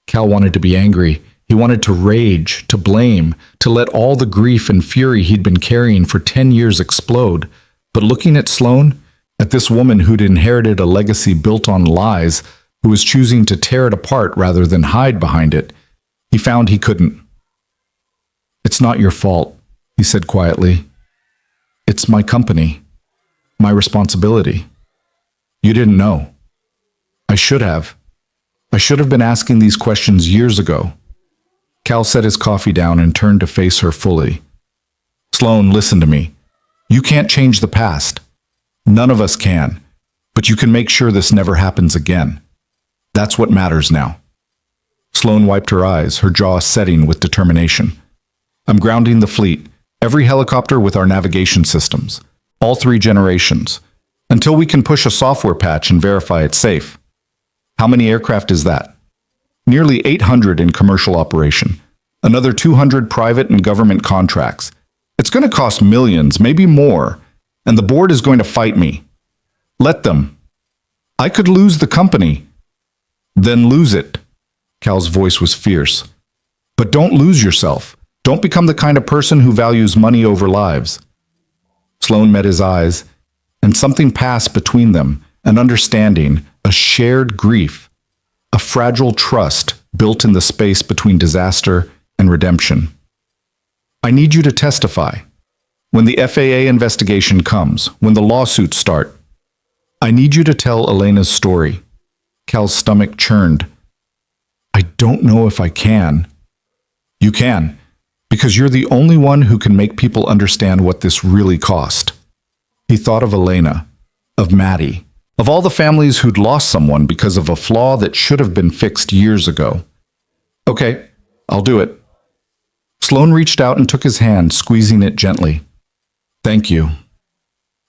Cal wanted to be angry. He wanted to rage, to blame, to let all the grief and fury he'd been carrying for 10 years explode. But looking at Sloane, at this woman who'd inherited a legacy built on lies, who was choosing to tear it apart rather than hide behind it, he found he couldn't. It's not your fault, he said quietly. It's my company, my responsibility. You didn't know. I should have. I should have been asking these questions years ago. Cal set his coffee down and turned to face her fully. Sloane, listen to me. You can't change the past. None of us can. But you can make sure this never happens again. That's what matters now. Sloane wiped her eyes, her jaw setting with determination. I'm grounding the fleet, every helicopter with our navigation systems, all three generations, until we can push a software patch and verify it's safe. How many aircraft is that? Nearly 800 in commercial operation, another 200 private and government contracts. It's going to cost millions, maybe more, and the board is going to fight me. Let them. I could lose the company. Then lose it. Cal's voice was fierce. But don't lose yourself. Don't become the kind of person who values money over lives. Sloane met his eyes, and something passed between them, an understanding, a shared grief, a fragile trust built in the space between disaster and redemption. I need you to testify. When the FAA investigation comes, when the lawsuits start, I need you to tell Elena's story. Cal's stomach churned. I don't know if I can. You can, because you're the only one who can make people understand what this really cost. He thought of Elena, of Maddie, of all the families who'd lost someone because of a flaw that should have been fixed years ago. Okay, I'll do it. Sloane reached out and took his hand, squeezing it gently. Thank you.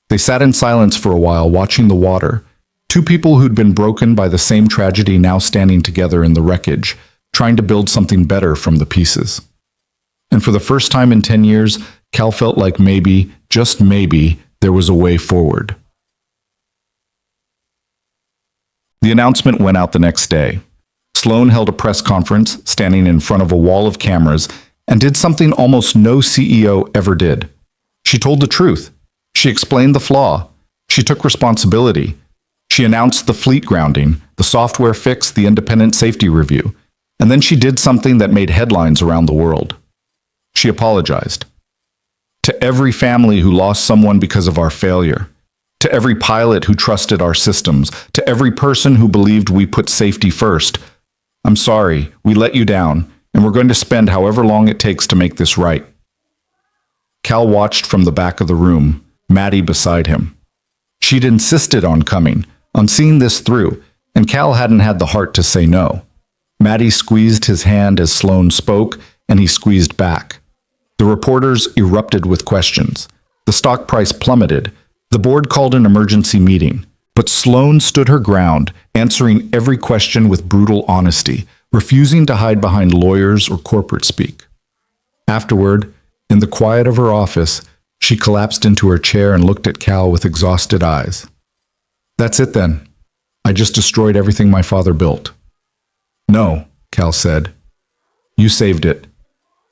They sat in silence for a while, watching the water. Two people who'd been broken by the same tragedy now standing together in the wreckage, trying to build something better from the pieces. And for the first time in 10 years, Cal felt like maybe, just maybe, there was a way forward. The announcement went out the next day. Sloane held a press conference, standing in front of a wall of cameras, and did something almost no CEO ever did. She told the truth. She explained the flaw. She took responsibility. She announced the fleet grounding, the software fix, the independent safety review. And then she did something that made headlines around the world. She apologized. To every family who lost someone because of our failure. To every pilot who trusted our systems. To every person who believed we put safety first. I'm sorry, we let you down, and we're going to spend however long it takes to make this right. Cal watched from the back of the room, Maddie beside him. She'd insisted on coming, on seeing this through, and Cal hadn't had the heart to say no. Maddie squeezed his hand as Sloane spoke, and he squeezed back. The reporters erupted with questions. The stock price plummeted. The board called an emergency meeting. But Sloane stood her ground, answering every question with brutal honesty, refusing to hide behind lawyers or corporate speak. Afterward, in the quiet of her office, she collapsed into her chair and looked at Cal with exhausted eyes. "That's it then. I just destroyed everything my father built." "No," Cal said. "You saved it.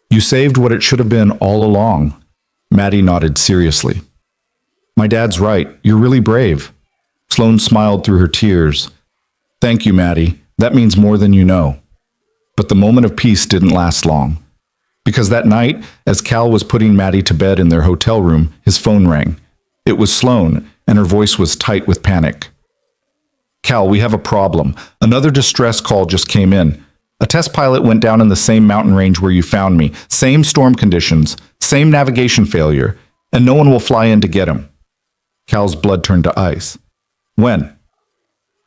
You saved what it should have been all along." Maddie nodded seriously. "My dad's right. You're really brave." Sloane smiled through her tears. "Thank you, Maddie. That means more than you know." But the moment of peace didn't last long. Because that night, as Cal was putting Maddie to bed in their hotel room, his phone rang. It was Sloane, and her voice was tight with panic. "Cal, we have a problem. Another distress call just came in. A test pilot went down in the same mountain range where you found me, same storm conditions, same navigation failure, and no one will fly in to get him." Cal's blood turned to ice. "When?"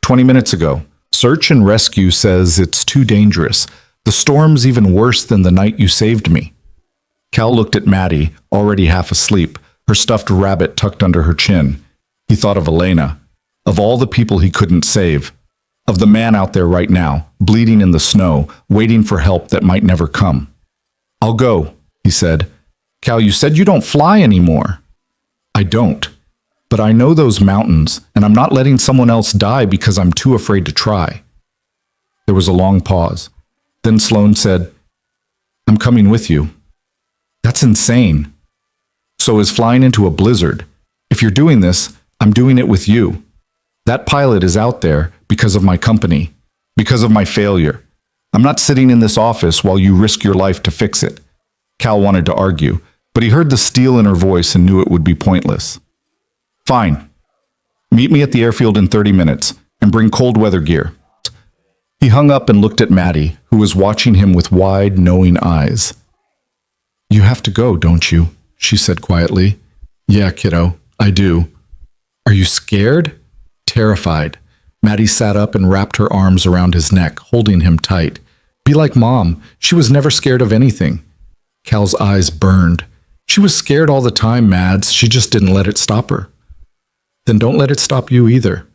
20 minutes ago. Search and rescue says it's too dangerous. The storm's even worse than the night you saved me." Cal looked at Maddie, already half asleep, her stuffed rabbit tucked under her chin. He thought of Elena, of all the people he couldn't save, of the man out there right now, bleeding in the snow, waiting for help that might never come. "I'll go," he said. "Cal, you said you don't fly anymore." "I don't. But I know those mountains, and I'm not letting someone else die because I'm too afraid to try." There was a long pause. Then Sloane said, "I'm coming with you." "That's insane." "So is flying into a blizzard. If you're doing this, I'm doing it with you. That pilot is out there because of my company, because of my failure. I'm not sitting in this office while you risk your life to fix it." Cal wanted to argue, but he heard the steel in her voice and knew it would be pointless. "Fine. Meet me at the airfield in 30 minutes, and bring cold weather gear." He hung up and looked at Maddie, who was watching him with wide, knowing eyes. "You have to go, don't you?" she said quietly. "Yeah, kiddo, I do." "Are you scared?" Terrified. Maddie sat up and wrapped her arms around his neck, holding him tight. "Be like Mom. She was never scared of anything." Cal's eyes burned. "She was scared all the time, Mads. She just didn't let it stop her." "Then don't let it stop you either."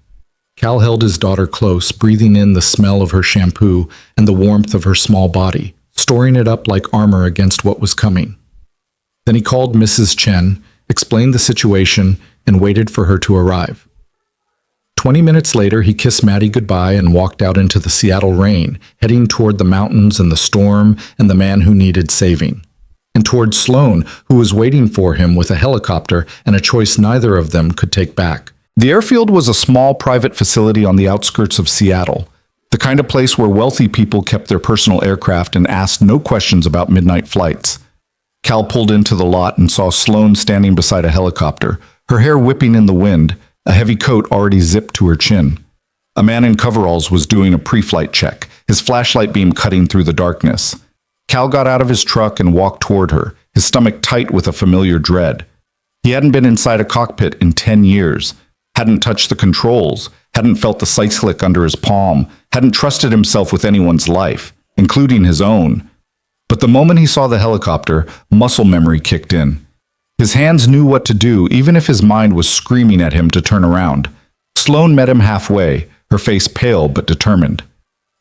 Cal held his daughter close, breathing in the smell of her shampoo and the warmth of her small body, storing it up like armor against what was coming. Then he called Mrs. Chen, explained the situation, and waited for her to arrive. 20 minutes later, he kissed Maddie goodbye and walked out into the Seattle rain, heading toward the mountains and the storm and the man who needed saving. And toward Sloane, who was waiting for him with a helicopter and a choice neither of them could take back. The airfield was a small private facility on the outskirts of Seattle, the kind of place where wealthy people kept their personal aircraft and asked no questions about midnight flights. Cal pulled into the lot and saw Sloane standing beside a helicopter, her hair whipping in the wind, a heavy coat already zipped to her chin. A man in coveralls was doing a pre-flight check, his flashlight beam cutting through the darkness. Cal got out of his truck and walked toward her, his stomach tight with a familiar dread. He hadn't been inside a cockpit in 10 years. Hadn't touched the controls, hadn't felt the cyclic under his palm, hadn't trusted himself with anyone's life, including his own. But the moment he saw the helicopter, muscle memory kicked in. His hands knew what to do, even if his mind was screaming at him to turn around. Sloane met him halfway, her face pale but determined.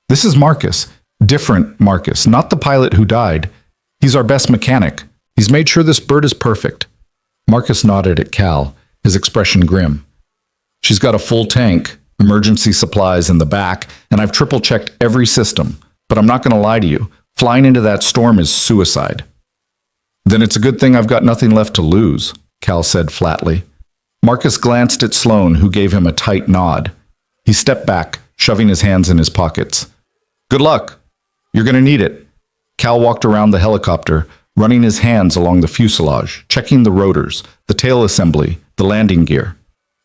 "This is Marcus. Different Marcus, not the pilot who died. He's our best mechanic. He's made sure this bird is perfect." Marcus nodded at Cal, his expression grim. "She's got a full tank, emergency supplies in the back, and I've triple-checked every system. But I'm not going to lie to you. Flying into that storm is suicide." "Then it's a good thing I've got nothing left to lose," Cal said flatly. Marcus glanced at Sloane, who gave him a tight nod. He stepped back, shoving his hands in his pockets. "Good luck. You're going to need it." Cal walked around the helicopter, running his hands along the fuselage, checking the rotors, the tail assembly, the landing gear.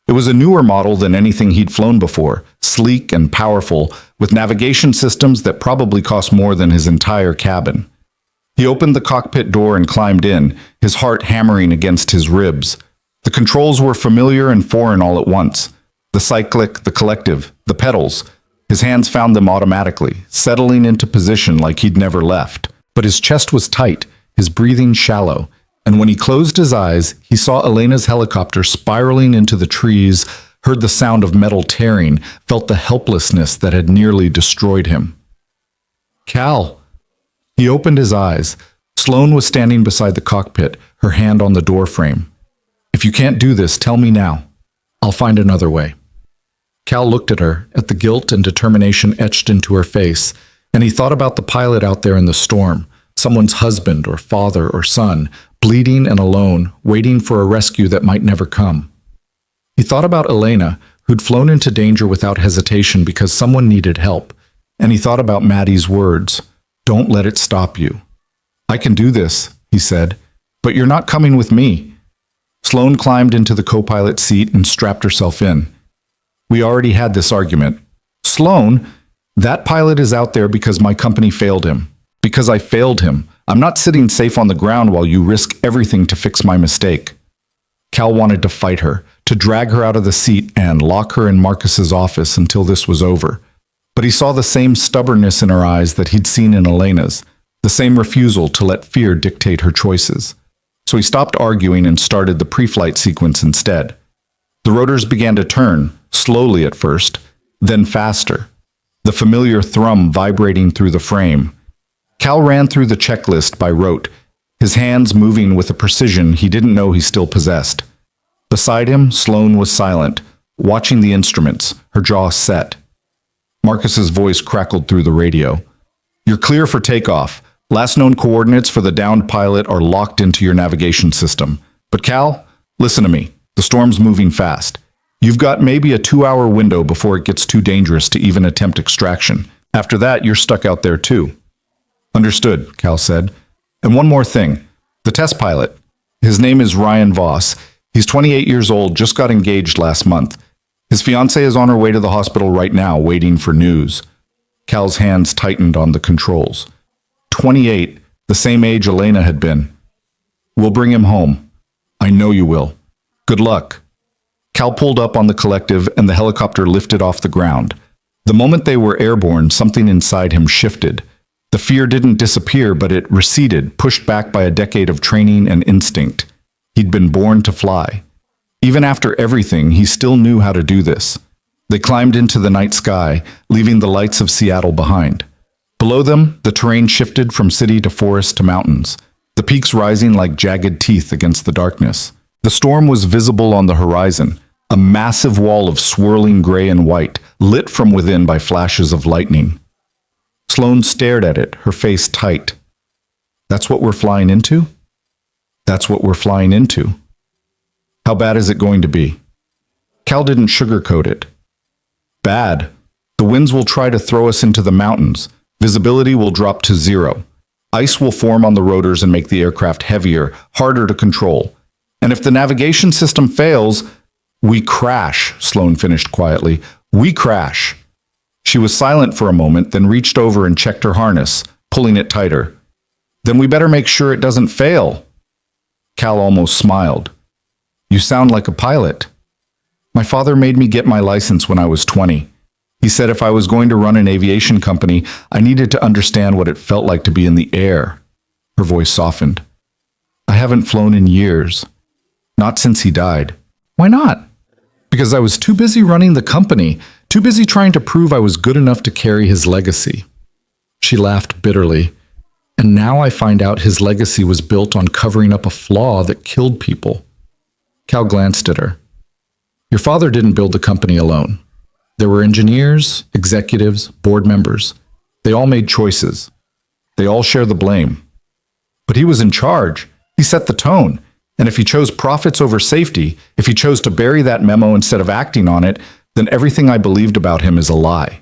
It was a newer model than anything he'd flown before, sleek and powerful, with navigation systems that probably cost more than his entire cabin. He opened the cockpit door and climbed in, his heart hammering against his ribs. The controls were familiar and foreign all at once. The cyclic, the collective, the pedals. His hands found them automatically, settling into position like he'd never left. But his chest was tight, his breathing shallow, and when he closed his eyes, he saw Elena's helicopter spiraling into the trees, heard the sound of metal tearing, felt the helplessness that had nearly destroyed him. Cal! He opened his eyes. Sloane was standing beside the cockpit, her hand on the door frame. If you can't do this, tell me now. I'll find another way. Cal looked at her, at the guilt and determination etched into her face, and he thought about the pilot out there in the storm, someone's husband or father or son, bleeding and alone, waiting for a rescue that might never come. He thought about Elena, who'd flown into danger without hesitation because someone needed help, and he thought about Maddie's words, "Don't let it stop you." "I can do this," he said, "but you're not coming with me." Sloane climbed into the co-pilot seat and strapped herself in. "We already had this argument. Sloane, that pilot is out there because my company failed him. Because I failed him. I'm not sitting safe on the ground while you risk everything to fix my mistake." Cal wanted to fight her, to drag her out of the seat and lock her in Marcus's office until this was over. But he saw the same stubbornness in her eyes that he'd seen in Elena's, the same refusal to let fear dictate her choices. So he stopped arguing and started the pre-flight sequence instead. The rotors began to turn, slowly at first, then faster, the familiar thrum vibrating through the frame. Cal ran through the checklist by rote, his hands moving with a precision he didn't know he still possessed. Beside him, Sloane was silent, watching the instruments, her jaw set. Marcus's voice crackled through the radio. "You're clear for takeoff. Last known coordinates for the downed pilot are locked into your navigation system. But Cal, listen to me. The storm's moving fast. You've got maybe a 2-hour window before it gets too dangerous to even attempt extraction. After that, you're stuck out there too." "Understood," Cal said. "And one more thing. The test pilot. His name is Ryan Voss. He's 28 years old, just got engaged last month. His fiancée is on her way to the hospital right now, waiting for news." Cal's hands tightened on the controls. 28, the same age Elena had been. "We'll bring him home. I know you will. Good luck." Cal pulled up on the collective and the helicopter lifted off the ground. The moment they were airborne, something inside him shifted. The fear didn't disappear, but it receded, pushed back by a decade of training and instinct. He'd been born to fly. Even after everything, he still knew how to do this. They climbed into the night sky, leaving the lights of Seattle behind. Below them, the terrain shifted from city to forest to mountains, the peaks rising like jagged teeth against the darkness. The storm was visible on the horizon, a massive wall of swirling gray and white, lit from within by flashes of lightning. Sloane stared at it, her face tight. "That's what we're flying into?" "That's what we're flying into." "How bad is it going to be?" Cal didn't sugarcoat it. "Bad. The winds will try to throw us into the mountains. Visibility will drop to 0. Ice will form on the rotors and make the aircraft heavier, harder to control. And if the navigation system fails, we crash," Sloane finished quietly. "We crash." She was silent for a moment, then reached over and checked her harness, pulling it tighter. "Then we better make sure it doesn't fail." Cal almost smiled. "You sound like a pilot." "My father made me get my license when I was 20. He said if I was going to run an aviation company, I needed to understand what it felt like to be in the air." Her voice softened. "I haven't flown in years. Not since he died." "Why not?" "Because I was too busy running the company, too busy trying to prove I was good enough to carry his legacy." She laughed bitterly. "And now I find out his legacy was built on covering up a flaw that killed people." Cal glanced at her. "Your father didn't build the company alone. There were engineers, executives, board members. They all made choices. They all share the blame. But he was in charge. He set the tone. And if he chose profits over safety, if he chose to bury that memo instead of acting on it, then everything I believed about him is a lie."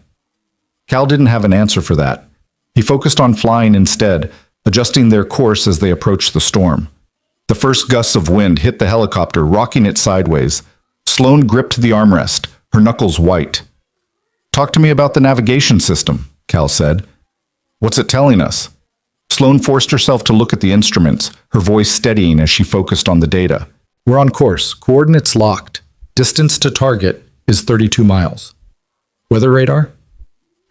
Cal didn't have an answer for that. He focused on flying instead, adjusting their course as they approached the storm. The first gusts of wind hit the helicopter, rocking it sideways. Sloane gripped the armrest, her knuckles white. "Talk to me about the navigation system," Cal said. "What's it telling us?" Sloane forced herself to look at the instruments, her voice steadying as she focused on the data. "We're on course. Coordinates locked. Distance to target is 32 miles. Weather radar?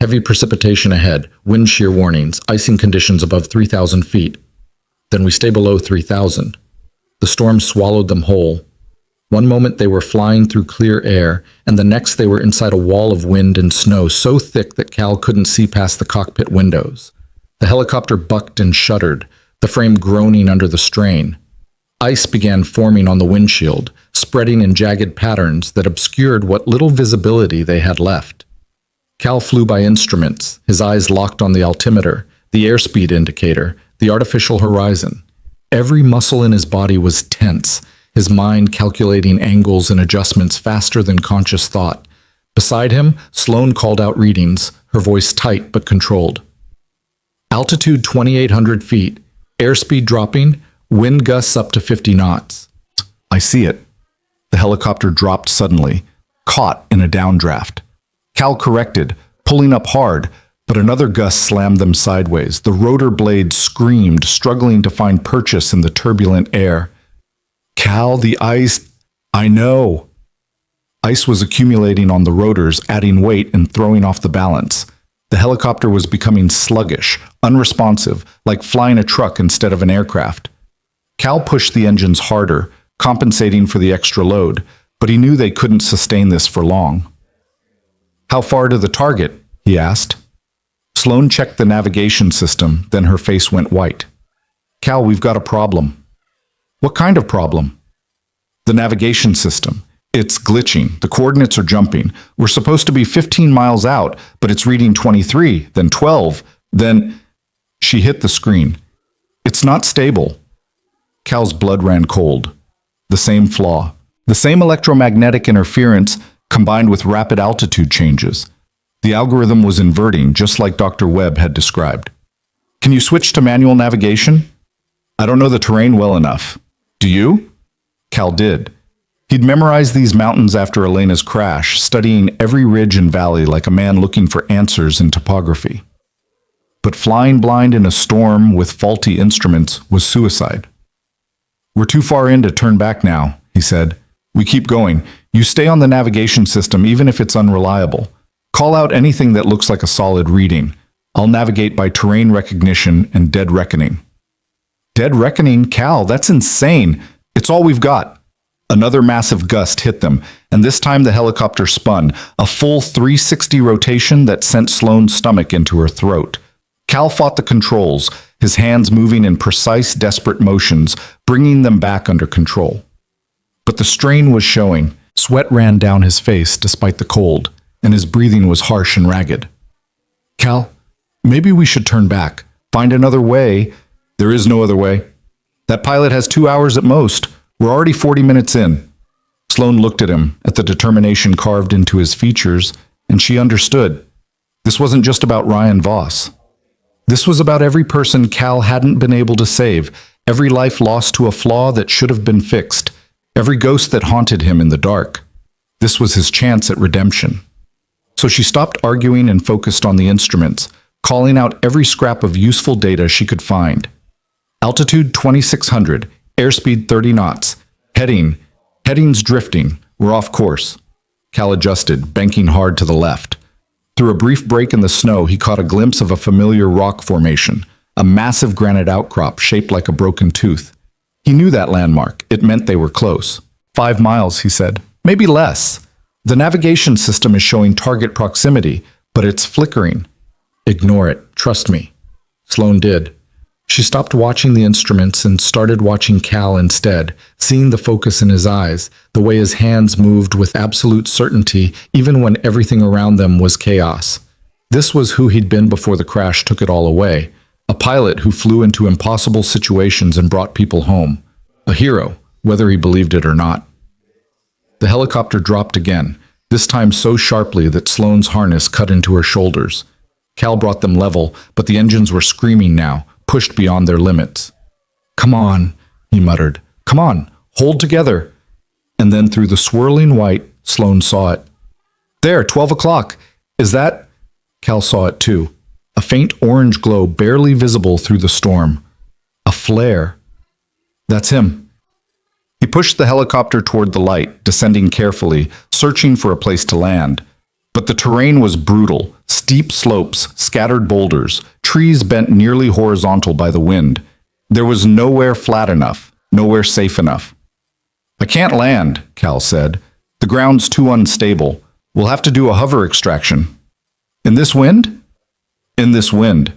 Heavy precipitation ahead, wind shear warnings, icing conditions above 3,000 feet. Then we stay below 3,000. The storm swallowed them whole. One moment they were flying through clear air, and the next they were inside a wall of wind and snow so thick that Cal couldn't see past the cockpit windows. The helicopter bucked and shuddered, the frame groaning under the strain. Ice began forming on the windshield, spreading in jagged patterns that obscured what little visibility they had left. Cal flew by instruments, his eyes locked on the altimeter, the airspeed indicator, the artificial horizon. Every muscle in his body was tense, his mind calculating angles and adjustments faster than conscious thought. Beside him, Sloane called out readings, her voice tight but controlled. Altitude 2,800 feet, airspeed dropping, wind gusts up to 50 knots. I see it. The helicopter dropped suddenly, caught in a downdraft. Cal corrected, pulling up hard, but another gust slammed them sideways. The rotor blades screamed, struggling to find purchase in the turbulent air. Cal, the ice... I know. Ice was accumulating on the rotors, adding weight and throwing off the balance. The helicopter was becoming sluggish, unresponsive, like flying a truck instead of an aircraft. Cal pushed the engines harder, compensating for the extra load, but he knew they couldn't sustain this for long. How far to the target? He asked. Sloane checked the navigation system, then her face went white. Cal, we've got a problem. What kind of problem? The navigation system. It's glitching. The coordinates are jumping. We're supposed to be 15 miles out, but it's reading 23, then 12, then... She hit the screen. It's not stable. Cal's blood ran cold. The same flaw. The same electromagnetic interference combined with rapid altitude changes. The algorithm was inverting, just like Dr. Webb had described. Can you switch to manual navigation? I don't know the terrain well enough. Do you? Cal did. He'd memorized these mountains after Elena's crash, studying every ridge and valley like a man looking for answers in topography. But flying blind in a storm with faulty instruments was suicide. We're too far in to turn back now, he said. We keep going. You stay on the navigation system even if it's unreliable. Call out anything that looks like a solid reading. I'll navigate by terrain recognition and dead reckoning. Dead reckoning? Cal, that's insane. It's all we've got. Another massive gust hit them, and this time the helicopter spun, a full 360 rotation that sent Sloane's stomach into her throat. Cal fought the controls, his hands moving in precise, desperate motions, bringing them back under control. But the strain was showing. Sweat ran down his face despite the cold, and his breathing was harsh and ragged. Cal, maybe we should turn back. Find another way. There is no other way. That pilot has 2 hours at most. We're already 40 minutes in. Sloane looked at him, at the determination carved into his features, and she understood. This wasn't just about Ryan Voss. This was about every person Cal hadn't been able to save, every life lost to a flaw that should have been fixed, every ghost that haunted him in the dark. This was his chance at redemption. So she stopped arguing and focused on the instruments, calling out every scrap of useful data she could find. Altitude 2,600, airspeed 30 knots, headings drifting, we're off course. Cal adjusted, banking hard to the left. Through a brief break in the snow, he caught a glimpse of a familiar rock formation, a massive granite outcrop shaped like a broken tooth. He knew that landmark. It meant they were close. 5 miles, he said. Maybe less. The navigation system is showing target proximity, but it's flickering. Ignore it. Trust me. Sloane did. She stopped watching the instruments and started watching Cal instead, seeing the focus in his eyes, the way his hands moved with absolute certainty even when everything around them was chaos. This was who he'd been before the crash took it all away. A pilot who flew into impossible situations and brought people home. A hero, whether he believed it or not. The helicopter dropped again, this time so sharply that Sloane's harness cut into her shoulders. Cal brought them level, but the engines were screaming now, pushed beyond their limits. Come on, he muttered. Come on, hold together. And then through the swirling white, Sloane saw it. There, 12 o'clock. Is that? Cal saw it too. A faint orange glow barely visible through the storm. A flare. That's him. He pushed the helicopter toward the light, descending carefully, searching for a place to land. But the terrain was brutal. Steep slopes, scattered boulders, trees bent nearly horizontal by the wind. There was nowhere flat enough, nowhere safe enough. I can't land, Cal said. The ground's too unstable. We'll have to do a hover extraction. In this wind? In this wind.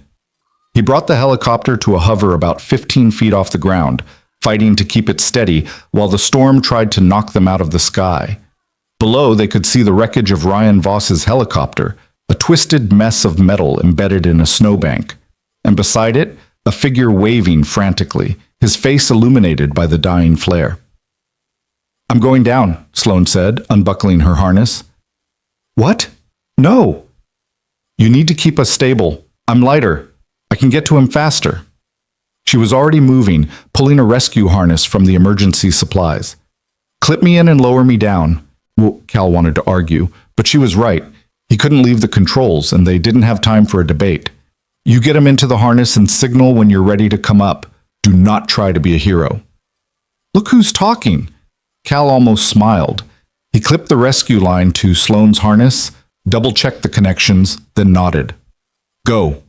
He brought the helicopter to a hover about 15 feet off the ground, fighting to keep it steady while the storm tried to knock them out of the sky. Below, they could see the wreckage of Ryan Voss's helicopter, a twisted mess of metal embedded in a snowbank. And beside it, a figure waving frantically, his face illuminated by the dying flare. I'm going down, Sloane said, unbuckling her harness. What? No. You need to keep us stable. I'm lighter. I can get to him faster. She was already moving, pulling a rescue harness from the emergency supplies. Clip me in and lower me down. Well, Cal wanted to argue, but she was right. He couldn't leave the controls, and they didn't have time for a debate. You get him into the harness and signal when you're ready to come up. Do not try to be a hero. Look who's talking. Cal almost smiled. He clipped the rescue line to Sloane's harness, double-checked the connections, then nodded. Go.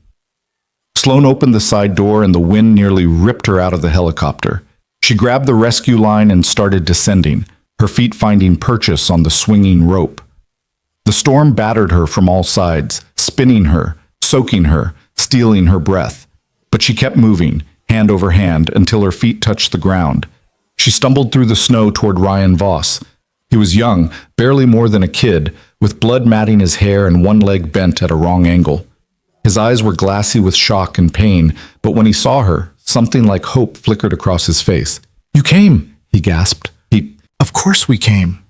Sloane opened the side door and the wind nearly ripped her out of the helicopter. She grabbed the rescue line and started descending, her feet finding purchase on the swinging rope. The storm battered her from all sides, spinning her, soaking her, stealing her breath. But she kept moving, hand over hand, until her feet touched the ground. She stumbled through the snow toward Ryan Voss. He was young, barely more than a kid, with blood matting his hair and one leg bent at a wrong angle. His eyes were glassy with shock and pain, but when he saw her, something like hope flickered across his face. You came, he gasped. Of course we came.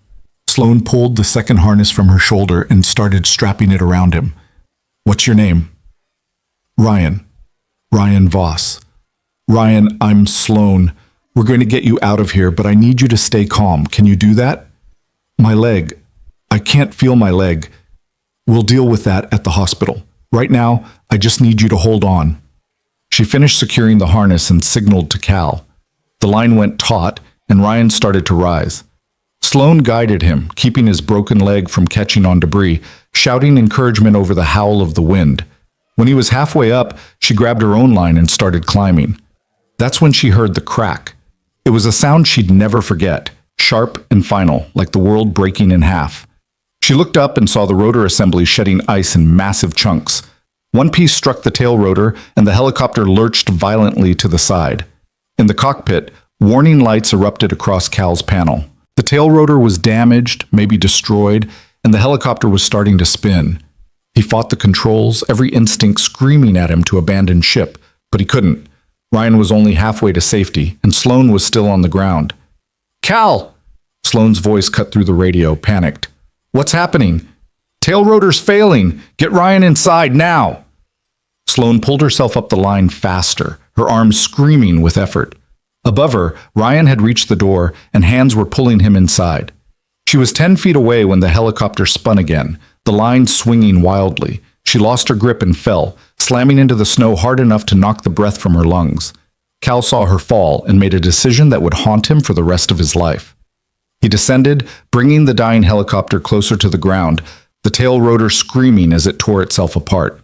Sloane pulled the second harness from her shoulder and started strapping it around him. What's your name? Ryan. Ryan Voss. Ryan, I'm Sloane. We're going to get you out of here, but I need you to stay calm. Can you do that? My leg. I can't feel my leg. We'll deal with that at the hospital. Right now, I just need you to hold on. She finished securing the harness and signaled to Cal. The line went taut, and Ryan started to rise. Sloane guided him, keeping his broken leg from catching on debris, shouting encouragement over the howl of the wind. When he was halfway up, she grabbed her own line and started climbing. That's when she heard the crack. It was a sound she'd never forget, sharp and final, like the world breaking in half. She looked up and saw the rotor assembly shedding ice in massive chunks. One piece struck the tail rotor, and the helicopter lurched violently to the side. In the cockpit, warning lights erupted across Cal's panel. The tail rotor was damaged, maybe destroyed, and the helicopter was starting to spin. He fought the controls, every instinct screaming at him to abandon ship, but he couldn't. Ryan was only halfway to safety, and Sloane was still on the ground. Cal! Sloane's voice cut through the radio, panicked. What's happening? Tail rotor's failing! Get Ryan inside, now! Sloane pulled herself up the line faster, her arms screaming with effort. Above her, Ryan had reached the door, and hands were pulling him inside. She was 10 feet away when the helicopter spun again, the line swinging wildly. She lost her grip and fell, slamming into the snow hard enough to knock the breath from her lungs. Cal saw her fall and made a decision that would haunt him for the rest of his life. He descended, bringing the dying helicopter closer to the ground, the tail rotor screaming as it tore itself apart.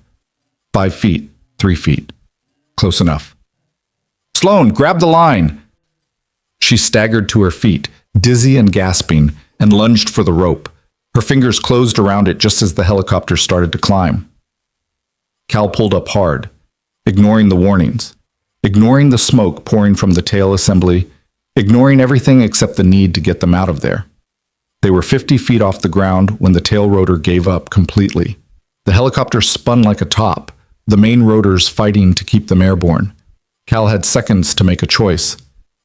5 feet, 3 feet. Close enough. Sloane, grab the line! She staggered to her feet, dizzy and gasping, and lunged for the rope. Her fingers closed around it just as the helicopter started to climb. Cal pulled up hard, ignoring the warnings, ignoring the smoke pouring from the tail assembly, ignoring everything except the need to get them out of there. They were 50 feet off the ground when the tail rotor gave up completely. The helicopter spun like a top, the main rotors fighting to keep them airborne. Cal had seconds to make a choice.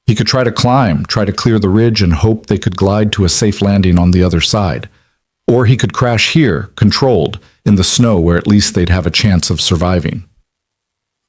He could try to climb, try to clear the ridge and hope they could glide to a safe landing on the other side. Or he could crash here, controlled, in the snow where at least they'd have a chance of surviving.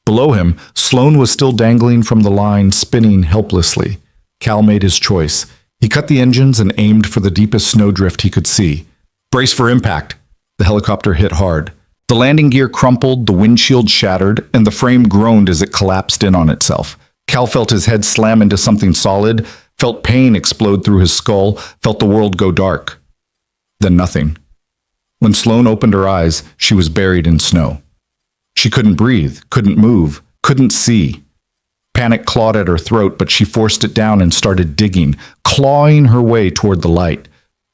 Below him, Sloane was still dangling from the line, spinning helplessly. Cal made his choice. He cut the engines and aimed for the deepest snowdrift he could see. Brace for impact! The helicopter hit hard. The landing gear crumpled, the windshield shattered, and the frame groaned as it collapsed in on itself. Cal felt his head slam into something solid, felt pain explode through his skull, felt the world go dark. Then nothing. When Sloane opened her eyes, she was buried in snow. She couldn't breathe, couldn't move, couldn't see. Panic clawed at her throat, but she forced it down and started digging, clawing her way toward the light.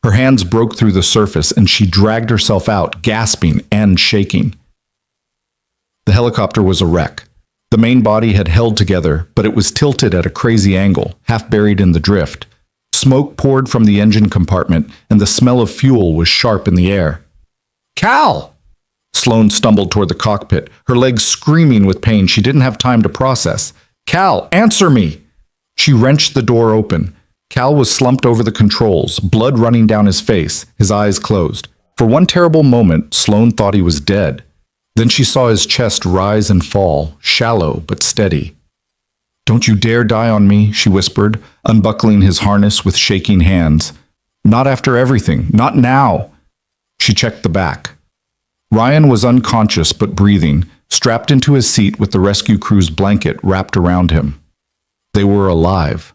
Her hands broke through the surface, and she dragged herself out, gasping and shaking. The helicopter was a wreck. The main body had held together, but it was tilted at a crazy angle, half buried in the drift. Smoke poured from the engine compartment, and the smell of fuel was sharp in the air. "Cal!" Sloane stumbled toward the cockpit, her legs screaming with pain she didn't have time to process. "Cal, answer me!" She wrenched the door open. Cal was slumped over the controls, blood running down his face, his eyes closed. For one terrible moment, Sloane thought he was dead. Then she saw his chest rise and fall, shallow but steady. "Don't you dare die on me," she whispered, unbuckling his harness with shaking hands. "Not after everything. Not now." She checked the back. Ryan was unconscious but breathing, strapped into his seat with the rescue crew's blanket wrapped around him. They were alive.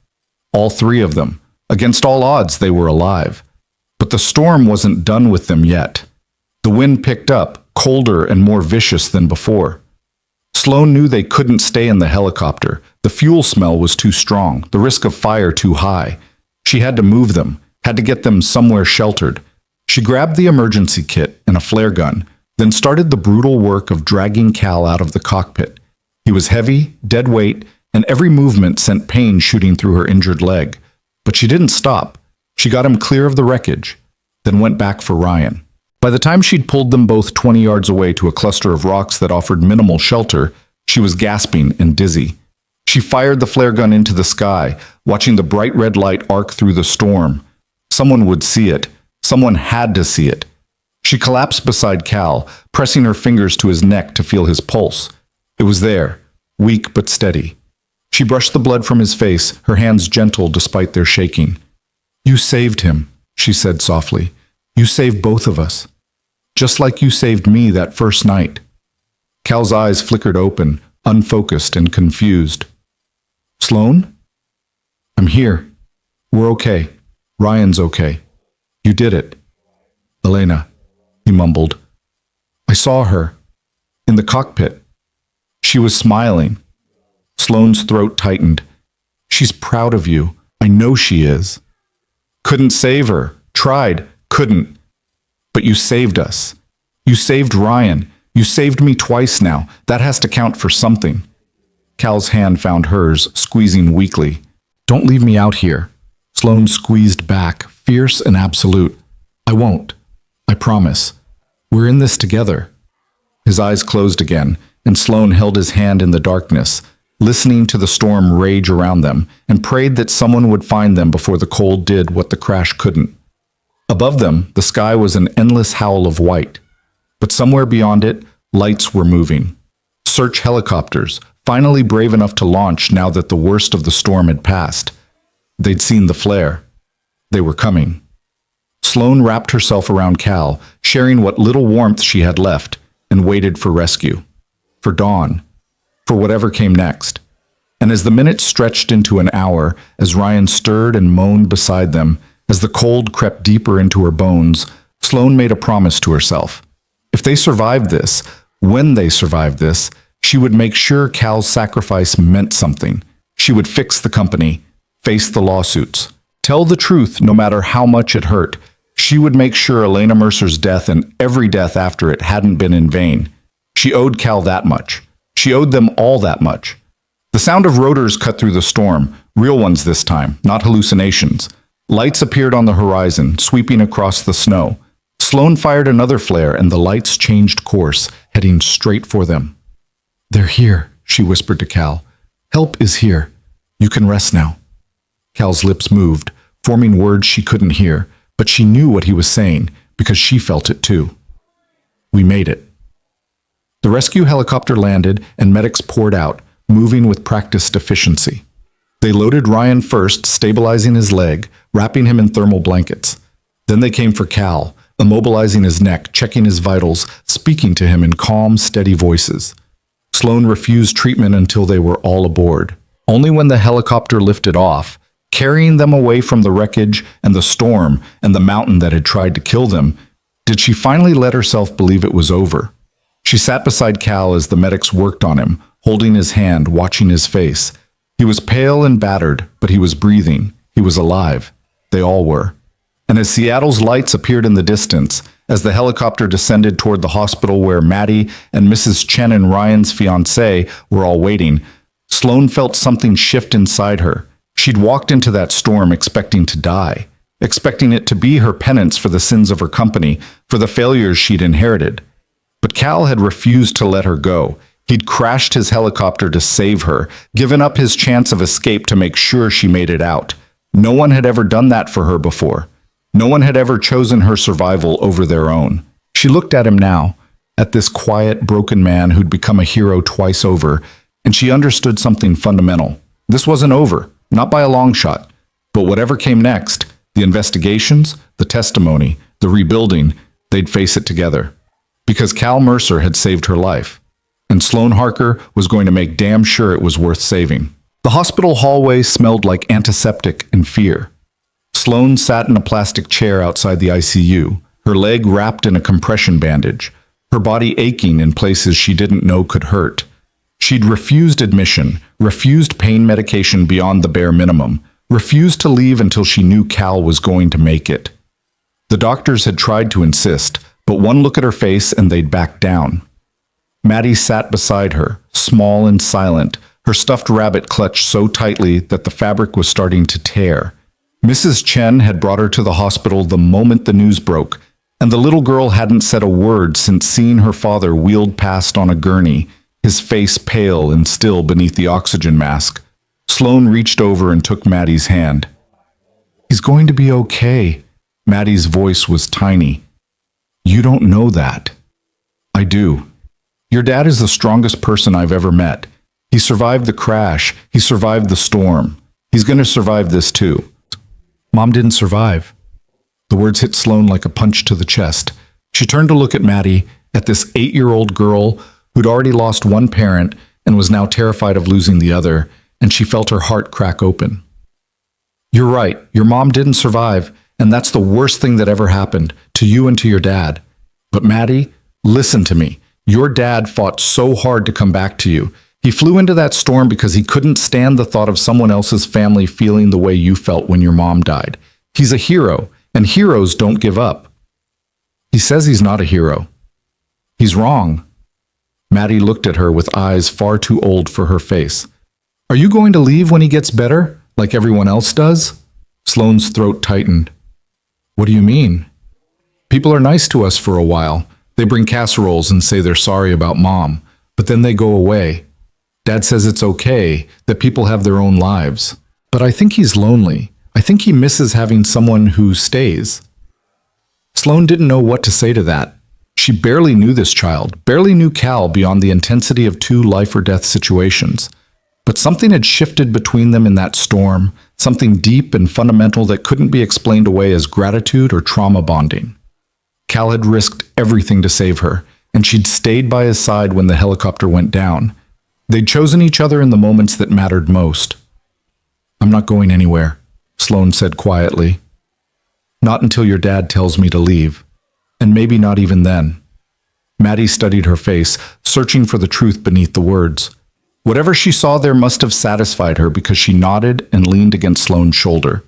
All three of them. Against all odds, they were alive. But the storm wasn't done with them yet. The wind picked up, colder and more vicious than before. Sloane knew they couldn't stay in the helicopter. The fuel smell was too strong, the risk of fire too high. She had to move them, had to get them somewhere sheltered. She grabbed the emergency kit and a flare gun, then started the brutal work of dragging Cal out of the cockpit. He was heavy, dead weight, and every movement sent pain shooting through her injured leg. But she didn't stop. She got him clear of the wreckage, then went back for Ryan. By the time she'd pulled them both 20 yards away to a cluster of rocks that offered minimal shelter, she was gasping and dizzy. She fired the flare gun into the sky, watching the bright red light arc through the storm. Someone would see it. Someone had to see it. She collapsed beside Cal, pressing her fingers to his neck to feel his pulse. It was there, weak but steady. She brushed the blood from his face, her hands gentle despite their shaking. "You saved him," she said softly. "You saved both of us. Just like you saved me that first night." Cal's eyes flickered open, unfocused and confused. "Sloane? I'm here. We're okay. Ryan's okay. You did it." "Elena," he mumbled. "I saw her. In the cockpit. She was smiling." Sloane's throat tightened. "She's proud of you. I know she is." "Couldn't save her. Tried. Couldn't. But you saved us. You saved Ryan. You saved me twice now. That has to count for something." Cal's hand found hers, squeezing weakly. "Don't leave me out here." Sloane squeezed back, fierce and absolute. "I won't. I promise. We're in this together." His eyes closed again, and Sloane held his hand in the darkness, listening to the storm rage around them, and prayed that someone would find them before the cold did what the crash couldn't. Above them, the sky was an endless howl of white. But somewhere beyond it, lights were moving. Search helicopters, finally brave enough to launch now that the worst of the storm had passed. They'd seen the flare. They were coming. Sloane wrapped herself around Cal, sharing what little warmth she had left, and waited for rescue. For dawn. For whatever came next. And as the minutes stretched into an hour, as Ryan stirred and moaned beside them, as the cold crept deeper into her bones, Sloane made a promise to herself. If they survived this, when they survived this, she would make sure Cal's sacrifice meant something. She would fix the company, face the lawsuits, tell the truth no matter how much it hurt. She would make sure Elena Mercer's death and every death after it hadn't been in vain. She owed Cal that much. She owed them all that much. The sound of rotors cut through the storm, real ones this time, not hallucinations. Lights appeared on the horizon, sweeping across the snow. Sloane fired another flare, and the lights changed course, heading straight for them. "They're here," she whispered to Cal. "Help is here. You can rest now." Cal's lips moved, forming words she couldn't hear, but she knew what he was saying, because she felt it too. "We made it." The rescue helicopter landed, and medics poured out, moving with practiced efficiency. They loaded Ryan first, stabilizing his leg, wrapping him in thermal blankets. Then they came for Cal, immobilizing his neck, checking his vitals, speaking to him in calm, steady voices. Sloane refused treatment until they were all aboard. Only when the helicopter lifted off, carrying them away from the wreckage and the storm and the mountain that had tried to kill them, did she finally let herself believe it was over. She sat beside Cal as the medics worked on him, holding his hand, watching his face. He was pale and battered, but he was breathing. He was alive. They all were. And as Seattle's lights appeared in the distance, as the helicopter descended toward the hospital where Maddie and Mrs. Chen and Ryan's fiancé were all waiting, Sloane felt something shift inside her. She'd walked into that storm expecting to die, expecting it to be her penance for the sins of her company, for the failures she'd inherited. But Cal had refused to let her go. He'd crashed his helicopter to save her, given up his chance of escape to make sure she made it out. No one had ever done that for her before. No one had ever chosen her survival over their own. She looked at him now, at this quiet, broken man who'd become a hero twice over, and she understood something fundamental. This wasn't over, not by a long shot. But whatever came next, the investigations, the testimony, the rebuilding, they'd face it together. Because Cal Mercer had saved her life. And Sloane Harker was going to make damn sure it was worth saving. The hospital hallway smelled like antiseptic and fear. Sloane sat in a plastic chair outside the ICU, her leg wrapped in a compression bandage, her body aching in places she didn't know could hurt. She'd refused admission, refused pain medication beyond the bare minimum, refused to leave until she knew Cal was going to make it. The doctors had tried to insist, but one look at her face and they'd back down. Maddie sat beside her, small and silent, her stuffed rabbit clutched so tightly that the fabric was starting to tear. Mrs. Chen had brought her to the hospital the moment the news broke, and the little girl hadn't said a word since seeing her father wheeled past on a gurney, his face pale and still beneath the oxygen mask. Sloane reached over and took Maddie's hand. "He's going to be okay." Maddie's voice was tiny. "You don't know that." "I do. Your dad is the strongest person I've ever met. He survived the crash. He survived the storm. He's going to survive this too." "Mom didn't survive." The words hit Sloane like a punch to the chest. She turned to look at Maddie, at this 8-year-old girl who'd already lost one parent and was now terrified of losing the other, and she felt her heart crack open. "You're right. Your mom didn't survive, and that's the worst thing that ever happened, to you and to your dad. But Maddie, listen to me. Your dad fought so hard to come back to you. He flew into that storm because he couldn't stand the thought of someone else's family feeling the way you felt when your mom died. He's a hero, and heroes don't give up." "He says he's not a hero." "He's wrong." Maddie looked at her with eyes far too old for her face. "Are you going to leave when he gets better, like everyone else does?" Sloane's throat tightened. "What do you mean?" "People are nice to us for a while. They bring casseroles and say they're sorry about Mom, but then they go away. Dad says it's okay, that people have their own lives. But I think he's lonely. I think he misses having someone who stays." Sloane didn't know what to say to that. She barely knew this child, barely knew Cal beyond the intensity of 2 life-or-death situations. But something had shifted between them in that storm, something deep and fundamental that couldn't be explained away as gratitude or trauma bonding. Cal had risked everything to save her, and she'd stayed by his side when the helicopter went down. They'd chosen each other in the moments that mattered most. "I'm not going anywhere," Sloane said quietly. "Not until your dad tells me to leave. And maybe not even then." Maddie studied her face, searching for the truth beneath the words. Whatever she saw there must have satisfied her because she nodded and leaned against Sloane's shoulder.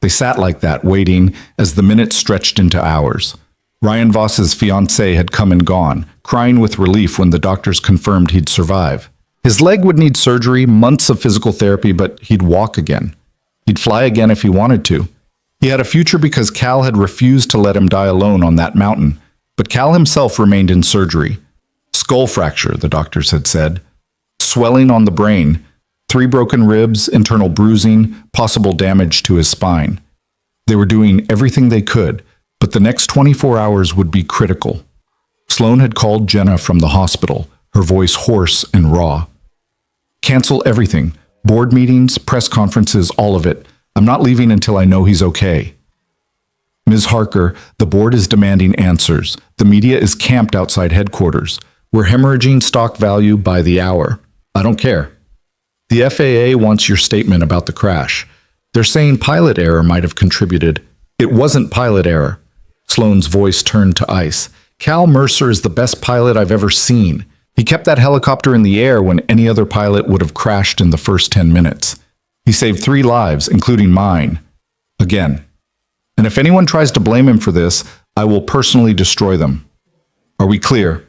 They sat like that, waiting, as the minutes stretched into hours. Ryan Voss's fiancée had come and gone, crying with relief when the doctors confirmed he'd survive. His leg would need surgery, months of physical therapy, but he'd walk again. He'd fly again if he wanted to. He had a future because Cal had refused to let him die alone on that mountain, but Cal himself remained in surgery. Skull fracture, the doctors had said. Swelling on the brain, 3 broken ribs, internal bruising, possible damage to his spine. They were doing everything they could, but the next 24 hours would be critical. Sloane had called Jenna from the hospital, her voice hoarse and raw. "Cancel everything. Board meetings, press conferences, all of it. I'm not leaving until I know he's okay." "Ms. Harker, the board is demanding answers. The media is camped outside headquarters. We're hemorrhaging stock value by the hour. I don't care. The FAA wants your statement about the crash. They're saying pilot error might have contributed. It wasn't pilot error." Sloane's voice turned to ice. "Cal Mercer is the best pilot I've ever seen. He kept that helicopter in the air when any other pilot would have crashed in the first 10 minutes. He saved 3 lives, including mine. Again. And if anyone tries to blame him for this, I will personally destroy them. Are we clear?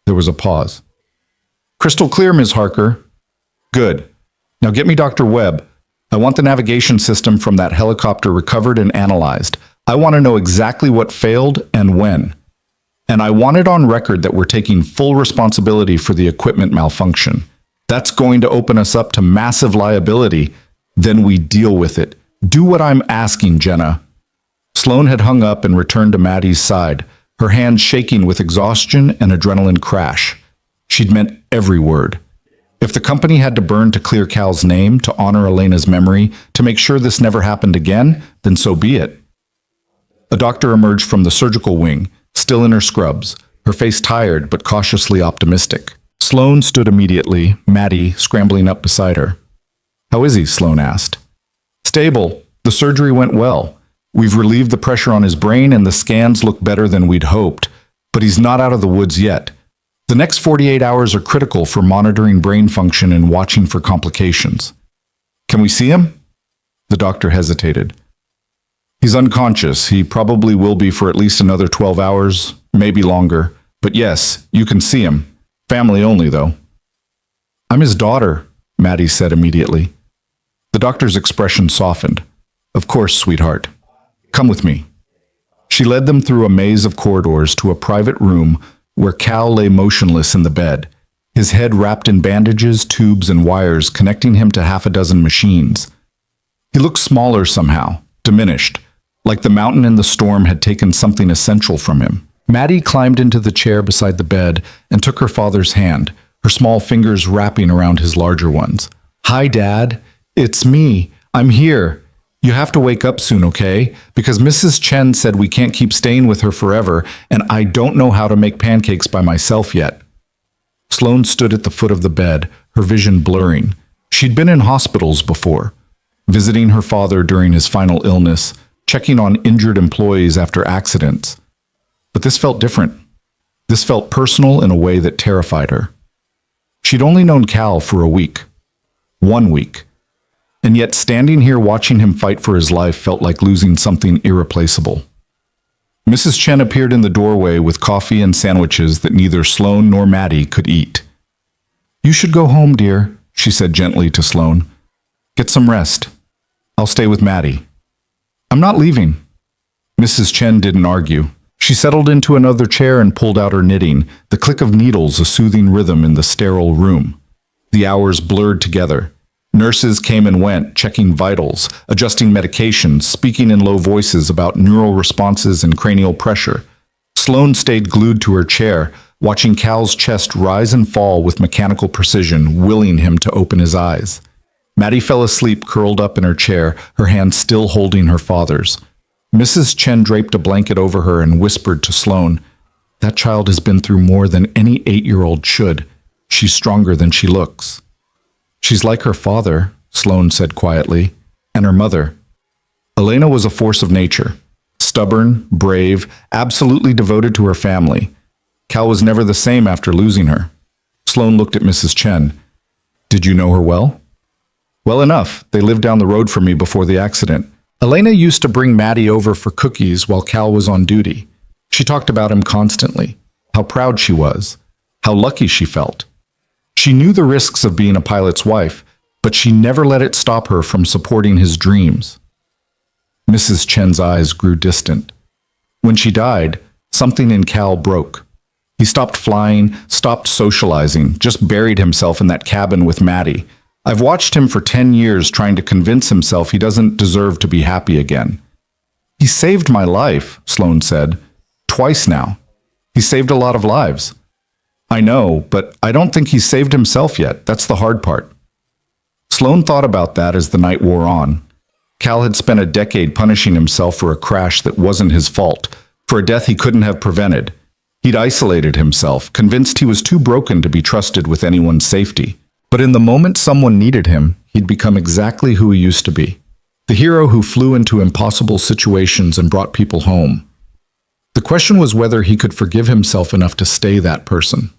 There was a pause. Crystal clear, Ms. Harker. Good. Now get me Dr. Webb. I want the navigation system from that helicopter recovered and analyzed. I want to know exactly what failed and when. And I want it on record that we're taking full responsibility for the equipment malfunction. That's going to open us up to massive liability. Then we deal with it. Do what I'm asking, Jenna. Sloane had hung up and returned to Maddie's side, her hands shaking with exhaustion and adrenaline crash. She'd meant every word. If the company had to burn to clear Cal's name, to honor Elena's memory, to make sure this never happened again, then so be it. A doctor emerged from the surgical wing, still in her scrubs, her face tired but cautiously optimistic. Sloane stood immediately, Maddie scrambling up beside her. How is he? Sloane asked. Stable. The surgery went well. We've relieved the pressure on his brain and the scans look better than we'd hoped, but he's not out of the woods yet. The next 48 hours are critical for monitoring brain function and watching for complications. Can we see him? The doctor hesitated. He's unconscious. He probably will be for at least another 12 hours, maybe longer. But yes, you can see him. Family only, though. I'm his daughter, Maddie said immediately. The doctor's expression softened. Of course, sweetheart. Come with me. She led them through a maze of corridors to a private room where Cal lay motionless in the bed, his head wrapped in bandages, tubes, and wires connecting him to half a dozen machines. He looked smaller somehow, diminished, like the mountain in the storm had taken something essential from him. Maddie climbed into the chair beside the bed and took her father's hand, her small fingers wrapping around his larger ones. Hi, Dad. It's me. I'm here. You have to wake up soon, okay? Because Mrs. Chen said we can't keep staying with her forever, and I don't know how to make pancakes by myself yet. Sloane stood at the foot of the bed, her vision blurring. She'd been in hospitals before, visiting her father during his final illness, checking on injured employees after accidents. But this felt different. This felt personal in a way that terrified her. She'd only known Cal for a week. 1 week. And yet standing here watching him fight for his life felt like losing something irreplaceable. Mrs. Chen appeared in the doorway with coffee and sandwiches that neither Sloane nor Maddie could eat. You should go home, dear, she said gently to Sloane. Get some rest. I'll stay with Maddie. I'm not leaving. Mrs. Chen didn't argue. She settled into another chair and pulled out her knitting, the click of needles a soothing rhythm in the sterile room. The hours blurred together. Nurses came and went, checking vitals, adjusting medications, speaking in low voices about neural responses and cranial pressure. Sloane stayed glued to her chair, watching Cal's chest rise and fall with mechanical precision, willing him to open his eyes. Maddie fell asleep curled up in her chair, her hand still holding her father's. Mrs. Chen draped a blanket over her and whispered to Sloane, That child has been through more than any 8-year-old should. She's stronger than she looks. She's like her father, Sloane said quietly, and her mother. Elena was a force of nature, stubborn, brave, absolutely devoted to her family. Cal was never the same after losing her. Sloane looked at Mrs. Chen. Did you know her well? Well enough. They lived down the road from me before the accident. Elena used to bring Maddie over for cookies while Cal was on duty. She talked about him constantly, how proud she was, how lucky she felt. She knew the risks of being a pilot's wife, but she never let it stop her from supporting his dreams. Mrs. Chen's eyes grew distant. When she died, something in Cal broke. He stopped flying, stopped socializing, just buried himself in that cabin with Maddie. I've watched him for 10 years trying to convince himself he doesn't deserve to be happy again. He saved my life, Sloane said. Twice now. He saved a lot of lives. I know, but I don't think he's saved himself yet. That's the hard part. Sloane thought about that as the night wore on. Cal had spent a decade punishing himself for a crash that wasn't his fault, for a death he couldn't have prevented. He'd isolated himself, convinced he was too broken to be trusted with anyone's safety. But in the moment someone needed him, he'd become exactly who he used to be. The hero who flew into impossible situations and brought people home. The question was whether he could forgive himself enough to stay that person.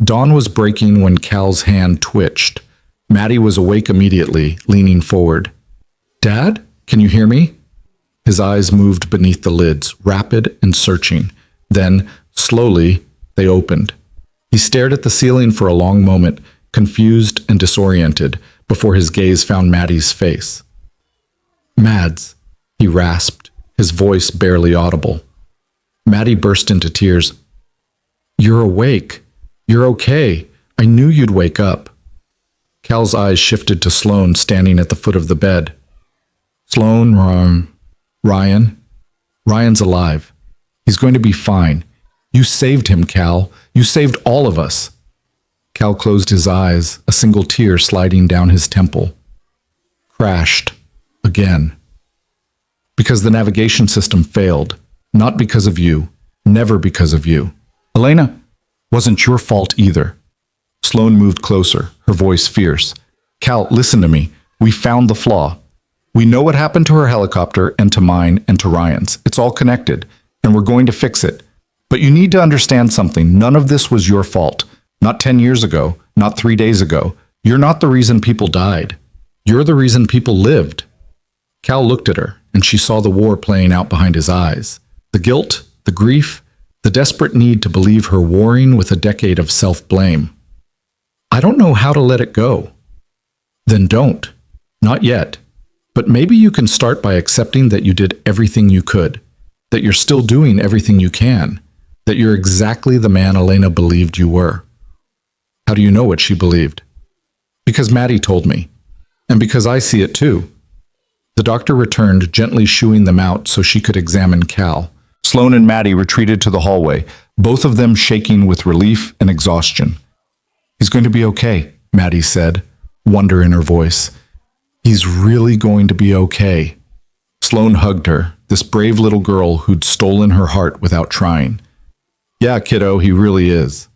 Dawn was breaking when Cal's hand twitched. Maddie was awake immediately, leaning forward. "Dad, can you hear me?" His eyes moved beneath the lids, rapid and searching. Then, slowly, they opened. He stared at the ceiling for a long moment, confused and disoriented, before his gaze found Maddie's face. "Mads," he rasped, his voice barely audible. Maddie burst into tears. "You're awake. You're okay. I knew you'd wake up." Cal's eyes shifted to Sloane standing at the foot of the bed. "Sloane, Ryan. Ryan's alive. He's going to be fine. You saved him, Cal. You saved all of us." Cal closed his eyes, a single tear sliding down his temple. Crashed. Again. Because the navigation system failed. Not because of you. Never because of you. "Elena, wasn't your fault either." Sloane moved closer, her voice fierce. "Cal, listen to me. We found the flaw. We know what happened to her helicopter and to mine and to Ryan's. It's all connected, and we're going to fix it. But you need to understand something. None of this was your fault. Not 10 years ago, not 3 days ago. You're not the reason people died. You're the reason people lived." Cal looked at her, and she saw the war playing out behind his eyes. The guilt, the grief, the desperate need to believe her warring with a decade of self-blame. "I don't know how to let it go." "Then don't. Not yet. But maybe you can start by accepting that you did everything you could, that you're still doing everything you can, that you're exactly the man Elena believed you were." "How do you know what she believed?" "Because Maddie told me, and because I see it too." The doctor returned, gently shooing them out so she could examine Cal. Sloane and Maddie retreated to the hallway, both of them shaking with relief and exhaustion. "He's going to be okay," Maddie said, wonder in her voice. "He's really going to be okay." Sloane hugged her, this brave little girl who'd stolen her heart without trying. "Yeah, kiddo, he really is."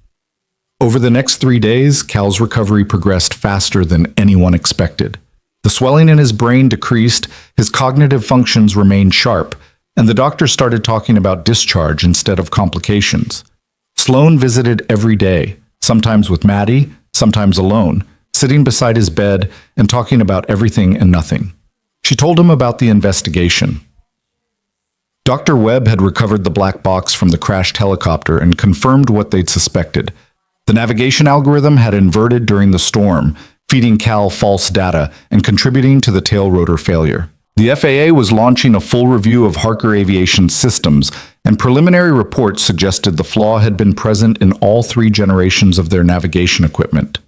Over the next 3 days, Cal's recovery progressed faster than anyone expected. The swelling in his brain decreased, his cognitive functions remained sharp, and the doctor started talking about discharge instead of complications. Sloane visited every day, sometimes with Maddie, sometimes alone, sitting beside his bed and talking about everything and nothing. She told him about the investigation. Dr. Webb had recovered the black box from the crashed helicopter and confirmed what they'd suspected. The navigation algorithm had inverted during the storm, feeding Cal false data and contributing to the tail rotor failure. The FAA was launching a full review of Harker Aviation's systems, and preliminary reports suggested the flaw had been present in all 3 generations of their navigation equipment.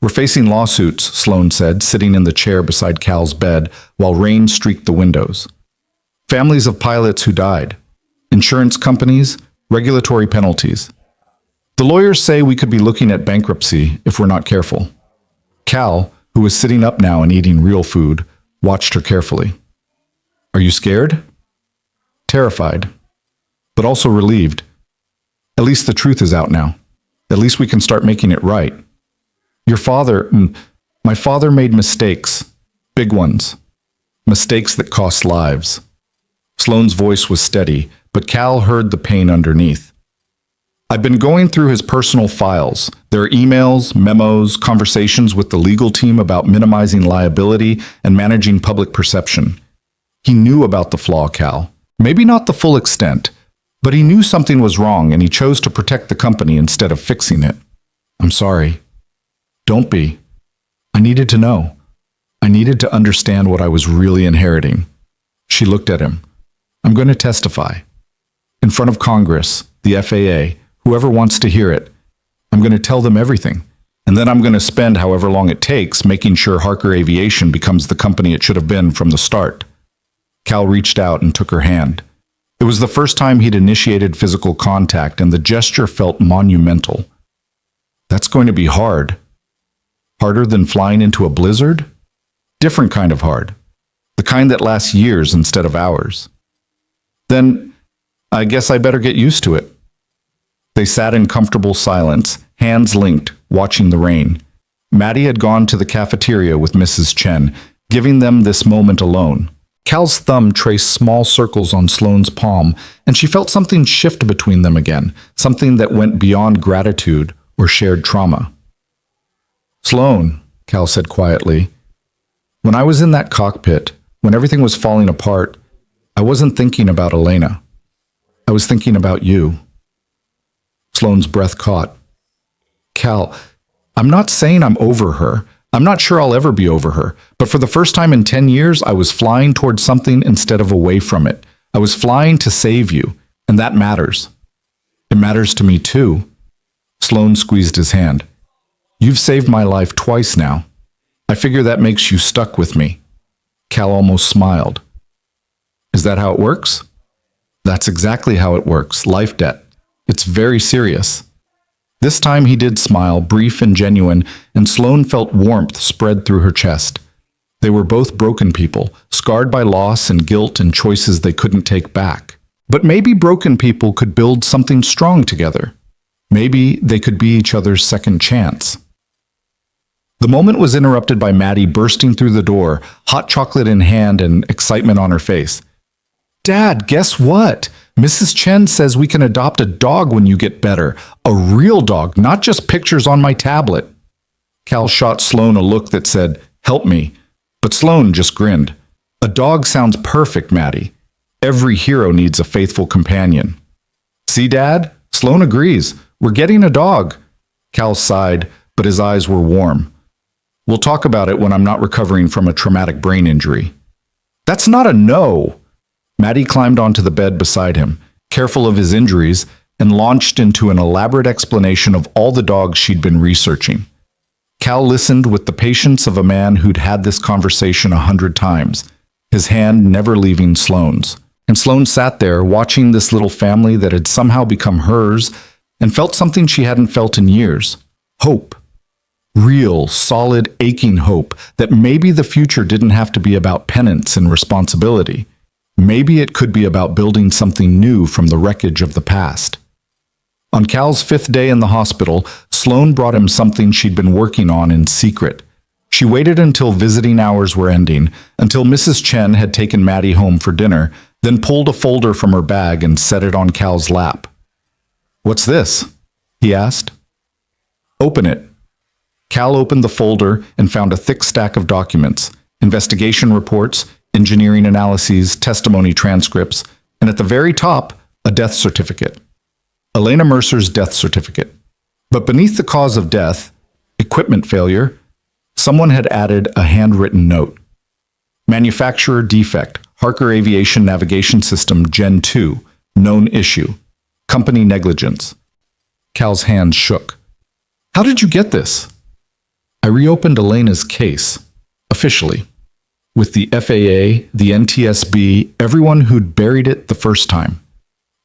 "We're facing lawsuits," Sloane said, sitting in the chair beside Cal's bed while rain streaked the windows. "Families of pilots who died. Insurance companies, regulatory penalties. The lawyers say we could be looking at bankruptcy if we're not careful." Cal, who was sitting up now and eating real food, watched her carefully. "Are you scared?" "Terrified, but also relieved. At least the truth is out now. At least we can start making it right. My father made mistakes, big ones, mistakes that cost lives." Sloane's voice was steady, but Cal heard the pain underneath. "I've been going through his personal files. There are emails, memos, conversations with the legal team about minimizing liability and managing public perception. He knew about the flaw, Cal. Maybe not the full extent, but he knew something was wrong and he chose to protect the company instead of fixing it." "I'm sorry." "Don't be. I needed to know. I needed to understand what I was really inheriting." She looked at him. "I'm going to testify. In front of Congress, the FAA, whoever wants to hear it. I'm going to tell them everything. And then I'm going to spend however long it takes making sure Harker Aviation becomes the company it should have been from the start." Cal reached out and took her hand. It was the first time he'd initiated physical contact, and the gesture felt monumental. "That's going to be hard." "Harder than flying into a blizzard?" "Different kind of hard. The kind that lasts years instead of hours." "Then I guess I better get used to it." They sat in comfortable silence, hands linked, watching the rain. Maddie had gone to the cafeteria with Mrs. Chen, giving them this moment alone. Cal's thumb traced small circles on Sloane's palm, and she felt something shift between them again, something that went beyond gratitude, or shared trauma. Sloan, Cal said quietly, when I was in that cockpit, when everything was falling apart, I wasn't thinking about Elena. I was thinking about you. Sloan's breath caught. Cal, I'm not saying I'm over her. I'm not sure I'll ever be over her. But for the first time in 10 years, I was flying towards something instead of away from it. I was flying to save you, and that matters. It matters to me too. Sloan squeezed his hand. You've saved my life twice now. I figure that makes you stuck with me. Cal almost smiled. Is that how it works? That's exactly how it works. Life debt. It's very serious. This time he did smile, brief and genuine, and Sloan felt warmth spread through her chest. They were both broken people, scarred by loss and guilt and choices they couldn't take back. But maybe broken people could build something strong together. Maybe they could be each other's second chance. The moment was interrupted by Maddie bursting through the door, hot chocolate in hand and excitement on her face. Dad, guess what? Mrs. Chen says we can adopt a dog when you get better. A real dog, not just pictures on my tablet. Cal shot Sloan a look that said, help me. But Sloan just grinned. A dog sounds perfect, Maddie. Every hero needs a faithful companion. See, Dad? Sloan agrees. We're getting a dog. Cal sighed, but his eyes were warm. We'll talk about it when I'm not recovering from a traumatic brain injury. That's not a no. Maddie climbed onto the bed beside him, careful of his injuries, and launched into an elaborate explanation of all the dogs she'd been researching. Cal listened with the patience of a man who'd had this conversation 100 times, his hand never leaving Sloan's. And Sloan sat there, watching this little family that had somehow become hers, and felt something she hadn't felt in years. Hope. Real, solid, aching hope that maybe the future didn't have to be about penance and responsibility. Maybe it could be about building something new from the wreckage of the past. On Cal's 5th day in the hospital, Sloan brought him something she'd been working on in secret. She waited until visiting hours were ending, until Mrs. Chen had taken Maddie home for dinner, then pulled a folder from her bag and set it on Cal's lap. What's this? He asked. Open it. Cal opened the folder and found a thick stack of documents, investigation reports, engineering analyses, testimony transcripts, and at the very top, a death certificate. Elena Mercer's death certificate. But beneath the cause of death, equipment failure, someone had added a handwritten note. Manufacturer defect, Harker Aviation Navigation System Gen 2, known issue. Company negligence. Cal's hands shook. How did you get this? I reopened Elena's case, officially, with the FAA, the NTSB, everyone who'd buried it the first time.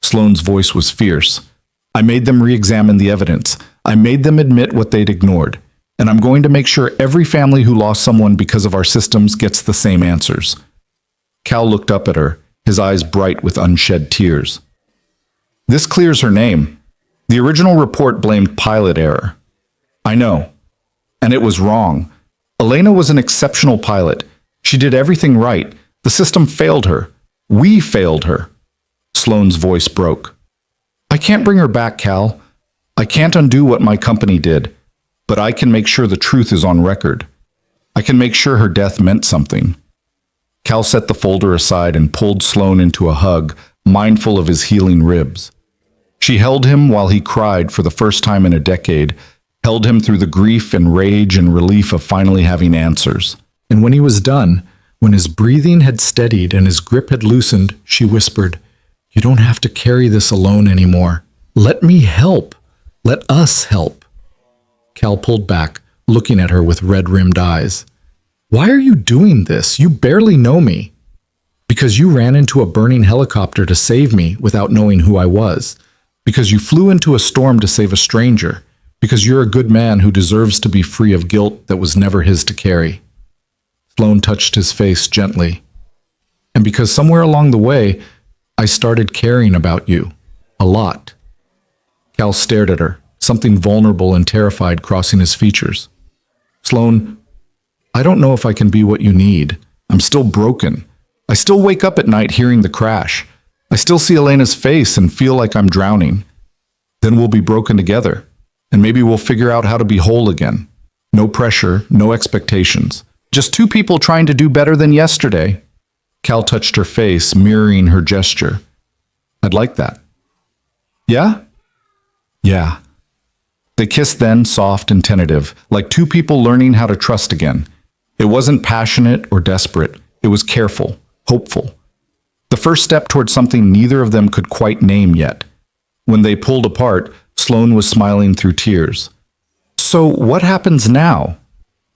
Sloan's voice was fierce. I made them re-examine the evidence. I made them admit what they'd ignored. And I'm going to make sure every family who lost someone because of our systems gets the same answers. Cal looked up at her, his eyes bright with unshed tears. This clears her name. The original report blamed pilot error. I know. And it was wrong. Elena was an exceptional pilot. She did everything right. The system failed her. We failed her. Sloan's voice broke. I can't bring her back, Cal. I can't undo what my company did. But I can make sure the truth is on record. I can make sure her death meant something. Cal set the folder aside and pulled Sloan into a hug, mindful of his healing ribs. She held him while he cried for the first time in a decade, held him through the grief and rage and relief of finally having answers. And when he was done, when his breathing had steadied and his grip had loosened, she whispered, You don't have to carry this alone anymore. Let me help. Let us help. Cal pulled back, looking at her with red-rimmed eyes. Why are you doing this? You barely know me. Because you ran into a burning helicopter to save me without knowing who I was. Because you flew into a storm to save a stranger. Because you're a good man who deserves to be free of guilt that was never his to carry. Sloan touched his face gently. And because somewhere along the way, I started caring about you. A lot. Cal stared at her, something vulnerable and terrified crossing his features. Sloan, I don't know if I can be what you need. I'm still broken. I still wake up at night hearing the crash. I still see Elena's face and feel like I'm drowning. Then we'll be broken together. and maybe we'll figure out how to be whole again. No pressure, no expectations. Just two people trying to do better than yesterday. Cal touched her face, mirroring her gesture. I'd like that. Yeah? Yeah. They kissed then, soft and tentative, like two people learning how to trust again. It wasn't passionate or desperate. It was careful, hopeful. The first step toward something neither of them could quite name yet. When they pulled apart, Sloane was smiling through tears. So what happens now?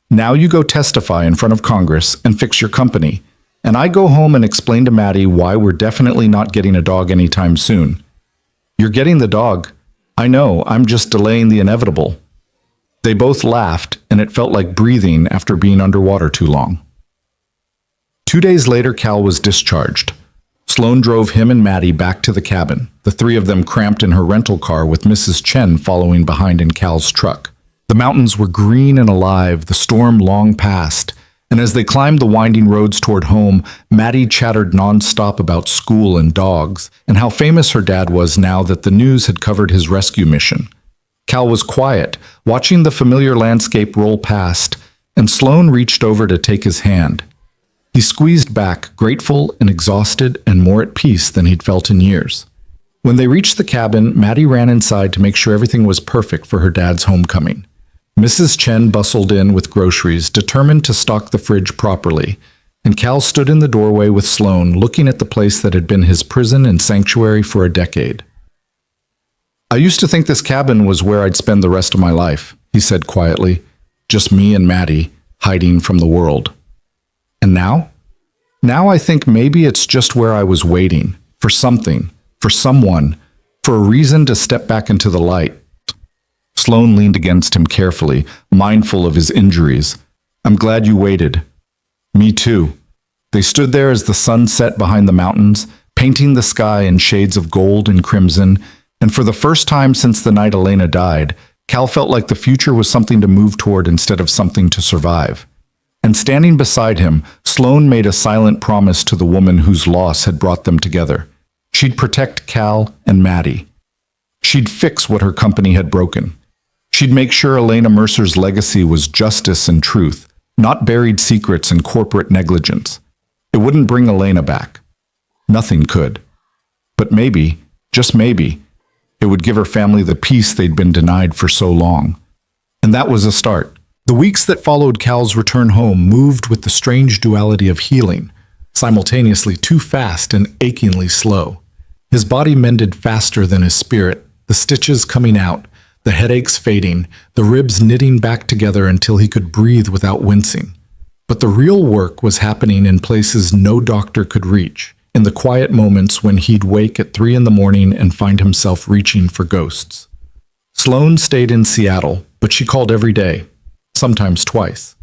Now you go testify in front of Congress and fix your company. And I go home and explain to Maddie why we're definitely not getting a dog anytime soon. You're getting the dog. I know, I'm just delaying the inevitable. They both laughed, and it felt like breathing after being underwater too long. 2 days later, Cal was discharged. Sloane drove him and Maddie back to the cabin, the three of them cramped in her rental car with Mrs. Chen following behind in Cal's truck. The mountains were green and alive, the storm long past, and as they climbed the winding roads toward home, Maddie chattered nonstop about school and dogs, and how famous her dad was now that the news had covered his rescue mission. Cal was quiet, watching the familiar landscape roll past, and Sloane reached over to take his hand. He squeezed back, grateful and exhausted and more at peace than he'd felt in years. When they reached the cabin, Maddie ran inside to make sure everything was perfect for her dad's homecoming. Mrs. Chen bustled in with groceries, determined to stock the fridge properly, and Cal stood in the doorway with Sloane, looking at the place that had been his prison and sanctuary for a decade. I used to think this cabin was where I'd spend the rest of my life, he said quietly, just me and Maddie, hiding from the world. And now? Now I think maybe it's just where I was waiting, for something, for someone, for a reason to step back into the light. Sloane leaned against him carefully, mindful of his injuries. I'm glad you waited. Me too. They stood there as the sun set behind the mountains, painting the sky in shades of gold and crimson, and for the first time since the night Elena died, Cal felt like the future was something to move toward instead of something to survive. And standing beside him, Sloane made a silent promise to the woman whose loss had brought them together. She'd protect Cal and Maddie. She'd fix what her company had broken. She'd make sure Elena Mercer's legacy was justice and truth, not buried secrets and corporate negligence. It wouldn't bring Elena back. Nothing could. But maybe, just maybe, it would give her family the peace they'd been denied for so long. And that was a start. The weeks that followed Cal's return home moved with the strange duality of healing, simultaneously too fast and achingly slow. His body mended faster than his spirit, the stitches coming out, the headaches fading, the ribs knitting back together until he could breathe without wincing. But the real work was happening in places no doctor could reach, in the quiet moments when he'd wake at 3 in the morning and find himself reaching for ghosts. Sloane stayed in Seattle, but she called every day, sometimes twice.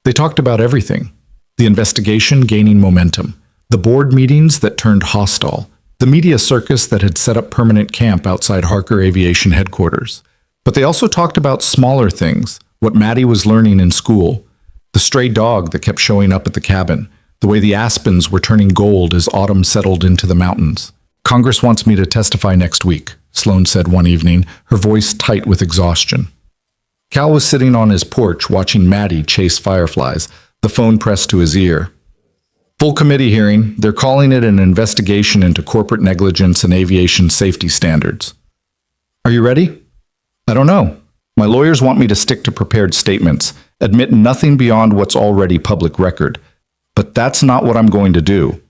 They talked about everything. The investigation gaining momentum, the board meetings that turned hostile, the media circus that had set up permanent camp outside Harker Aviation headquarters. But they also talked about smaller things, what Maddie was learning in school, the stray dog that kept showing up at the cabin, the way the aspens were turning gold as autumn settled into the mountains. Congress wants me to testify next week, Sloane said one evening, her voice tight with exhaustion. Cal was sitting on his porch watching Maddie chase fireflies, the phone pressed to his ear. Full committee hearing. They're calling it an investigation into corporate negligence and aviation safety standards. Are you ready? I don't know. My lawyers want me to stick to prepared statements, admit nothing beyond what's already public record. But that's not what I'm going to do.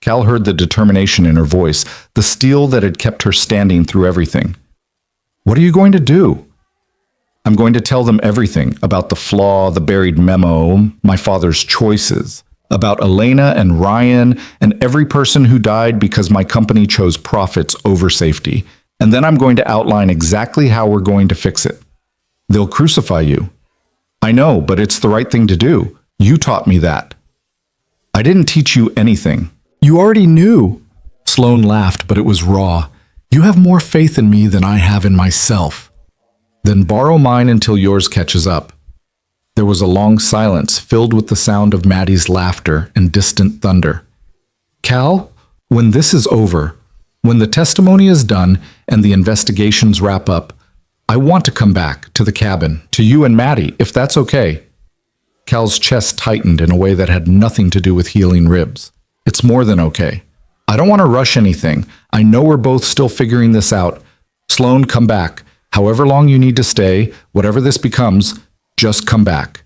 Cal heard the determination in her voice, the steel that had kept her standing through everything. What are you going to do? I'm going to tell them everything about the flaw, the buried memo, my father's choices, about Elena and Ryan and every person who died because my company chose profits over safety. And then I'm going to outline exactly how we're going to fix it. They'll crucify you. I know, but it's the right thing to do. You taught me that. I didn't teach you anything. You already knew. Sloane laughed, but it was raw. You have more faith in me than I have in myself. Then borrow mine until yours catches up. There was a long silence filled with the sound of Maddie's laughter and distant thunder. Cal, when this is over, when the testimony is done and the investigations wrap up, I want to come back to the cabin, to you and Maddie, if that's okay. Cal's chest tightened in a way that had nothing to do with healing ribs. It's more than okay. I don't want to rush anything. I know we're both still figuring this out. Sloan, come back. However long you need to stay, whatever this becomes, just come back.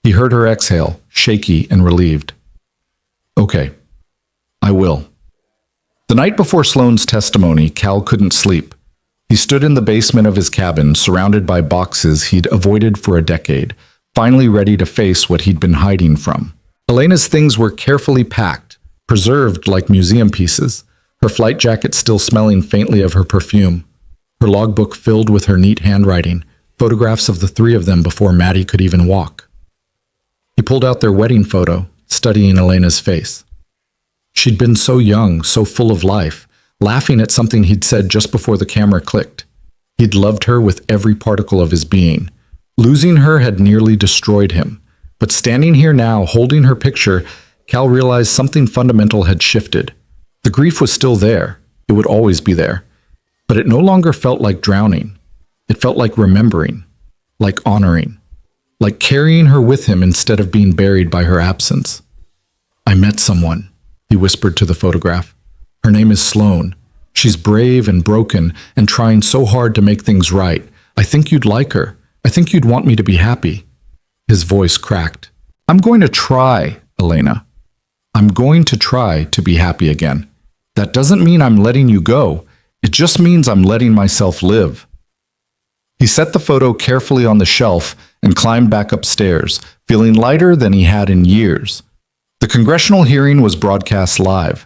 He heard her exhale, shaky and relieved. Okay, I will. The night before Sloan's testimony, Cal couldn't sleep. He stood in the basement of his cabin, surrounded by boxes he'd avoided for a decade, finally ready to face what he'd been hiding from. Elena's things were carefully packed, preserved like museum pieces, her flight jacket still smelling faintly of her perfume, her logbook filled with her neat handwriting, photographs of the three of them before Maddie could even walk. He pulled out their wedding photo, studying Elena's face. She'd been so young, so full of life, laughing at something he'd said just before the camera clicked. He'd loved her with every particle of his being. Losing her had nearly destroyed him. But standing here now, holding her picture, Cal realized something fundamental had shifted. The grief was still there. It would always be there. But it no longer felt like drowning. It felt like remembering, like honoring, like carrying her with him instead of being buried by her absence. I met someone, he whispered to the photograph. Her name is Sloan. She's brave and broken and trying so hard to make things right. I think you'd like her. I think you'd want me to be happy. His voice cracked. I'm going to try, Elena. I'm going to try to be happy again. That doesn't mean I'm letting you go. It just means I'm letting myself live. He set the photo carefully on the shelf and climbed back upstairs, feeling lighter than he had in years. The congressional hearing was broadcast live.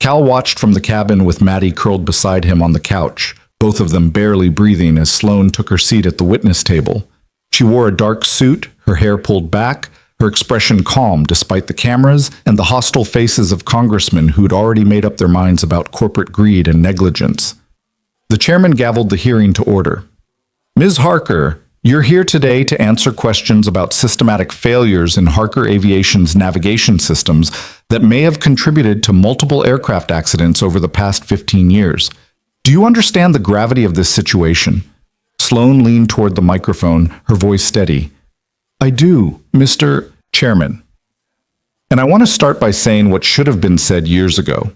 Cal watched from the cabin with Maddie curled beside him on the couch, both of them barely breathing as Sloan took her seat at the witness table. She wore a dark suit, her hair pulled back, her expression calm despite the cameras and the hostile faces of congressmen who'd already made up their minds about corporate greed and negligence. The chairman gavelled the hearing to order. Ms. Harker, you're here today to answer questions about systematic failures in Harker Aviation's navigation systems that may have contributed to multiple aircraft accidents over the past 15 years. Do you understand the gravity of this situation? Sloan leaned toward the microphone, her voice steady. I do, Mr. Chairman. And I want to start by saying what should have been said years ago.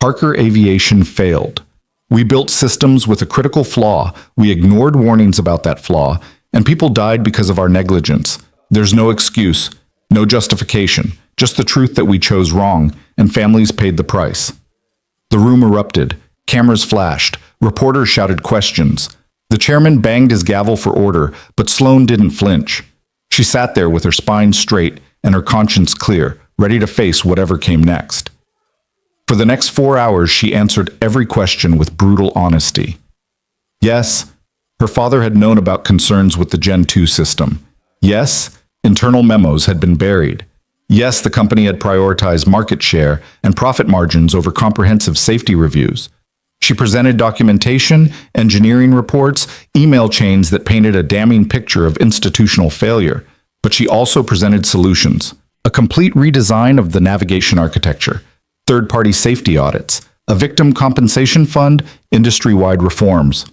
Harker Aviation failed. We built systems with a critical flaw, we ignored warnings about that flaw, and people died because of our negligence. There's no excuse, no justification, just the truth that we chose wrong, and families paid the price. The room erupted, cameras flashed, reporters shouted questions. The chairman banged his gavel for order, but Sloan didn't flinch. She sat there with her spine straight and her conscience clear, ready to face whatever came next. For the next 4 hours, she answered every question with brutal honesty. Yes, her father had known about concerns with the Gen 2 system. Yes, internal memos had been buried. Yes, the company had prioritized market share and profit margins over comprehensive safety reviews. She presented documentation, engineering reports, email chains that painted a damning picture of institutional failure. But she also presented solutions. A complete redesign of the navigation architecture, third-party safety audits, a victim compensation fund, industry-wide reforms.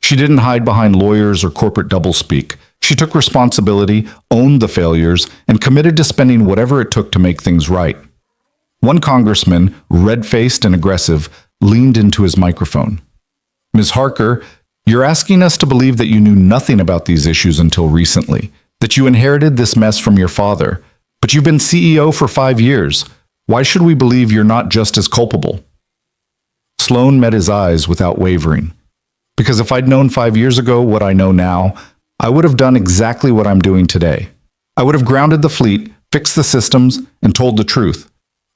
She didn't hide behind lawyers or corporate doublespeak. She took responsibility, owned the failures, and committed to spending whatever it took to make things right. One congressman, red-faced and aggressive, leaned into his microphone. Ms. Harker, you're asking us to believe that you knew nothing about these issues until recently, that you inherited this mess from your father, but you've been CEO for 5 years. Why should we believe you're not just as culpable? Sloan met his eyes without wavering. Because if I'd known 5 years ago what I know now, I would have done exactly what I'm doing today. I would have grounded the fleet, fixed the systems, and told the truth.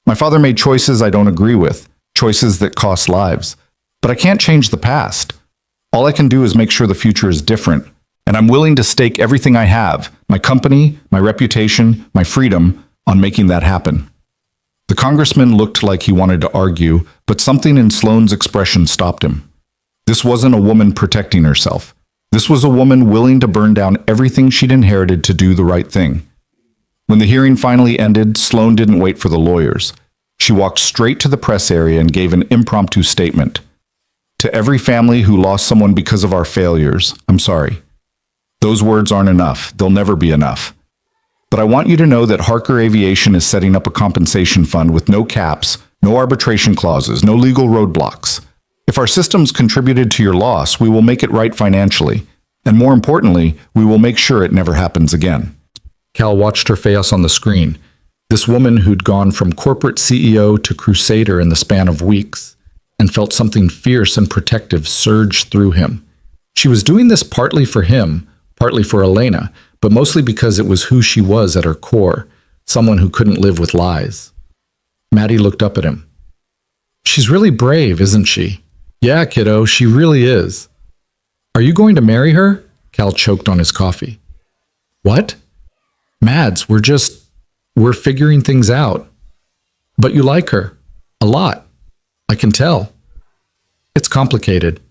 My father made choices I don't agree with, choices that cost lives. But I can't change the past. All I can do is make sure the future is different. And I'm willing to stake everything I have, my company, my reputation, my freedom, on making that happen. The congressman looked like he wanted to argue, but something in Sloan's expression stopped him. This wasn't a woman protecting herself. This was a woman willing to burn down everything she'd inherited to do the right thing. When the hearing finally ended, Sloan didn't wait for the lawyers. She walked straight to the press area and gave an impromptu statement. To every family who lost someone because of our failures, I'm sorry. Those words aren't enough. They'll never be enough. But I want you to know that Harker Aviation is setting up a compensation fund with no caps, no arbitration clauses, no legal roadblocks. If our systems contributed to your loss, we will make it right financially. And more importantly, we will make sure it never happens again. Cal watched her face on the screen. This woman who'd gone from corporate CEO to crusader in the span of weeks, and felt something fierce and protective surge through him. She was doing this partly for him, partly for Elena, but mostly because it was who she was at her core, someone who couldn't live with lies. Maddie looked up at him. She's really brave, isn't she? Yeah, kiddo, she really is. Are you going to marry her? Cal choked on his coffee. What? Mads, we're figuring things out. But you like her. A lot. I can tell. It's complicated.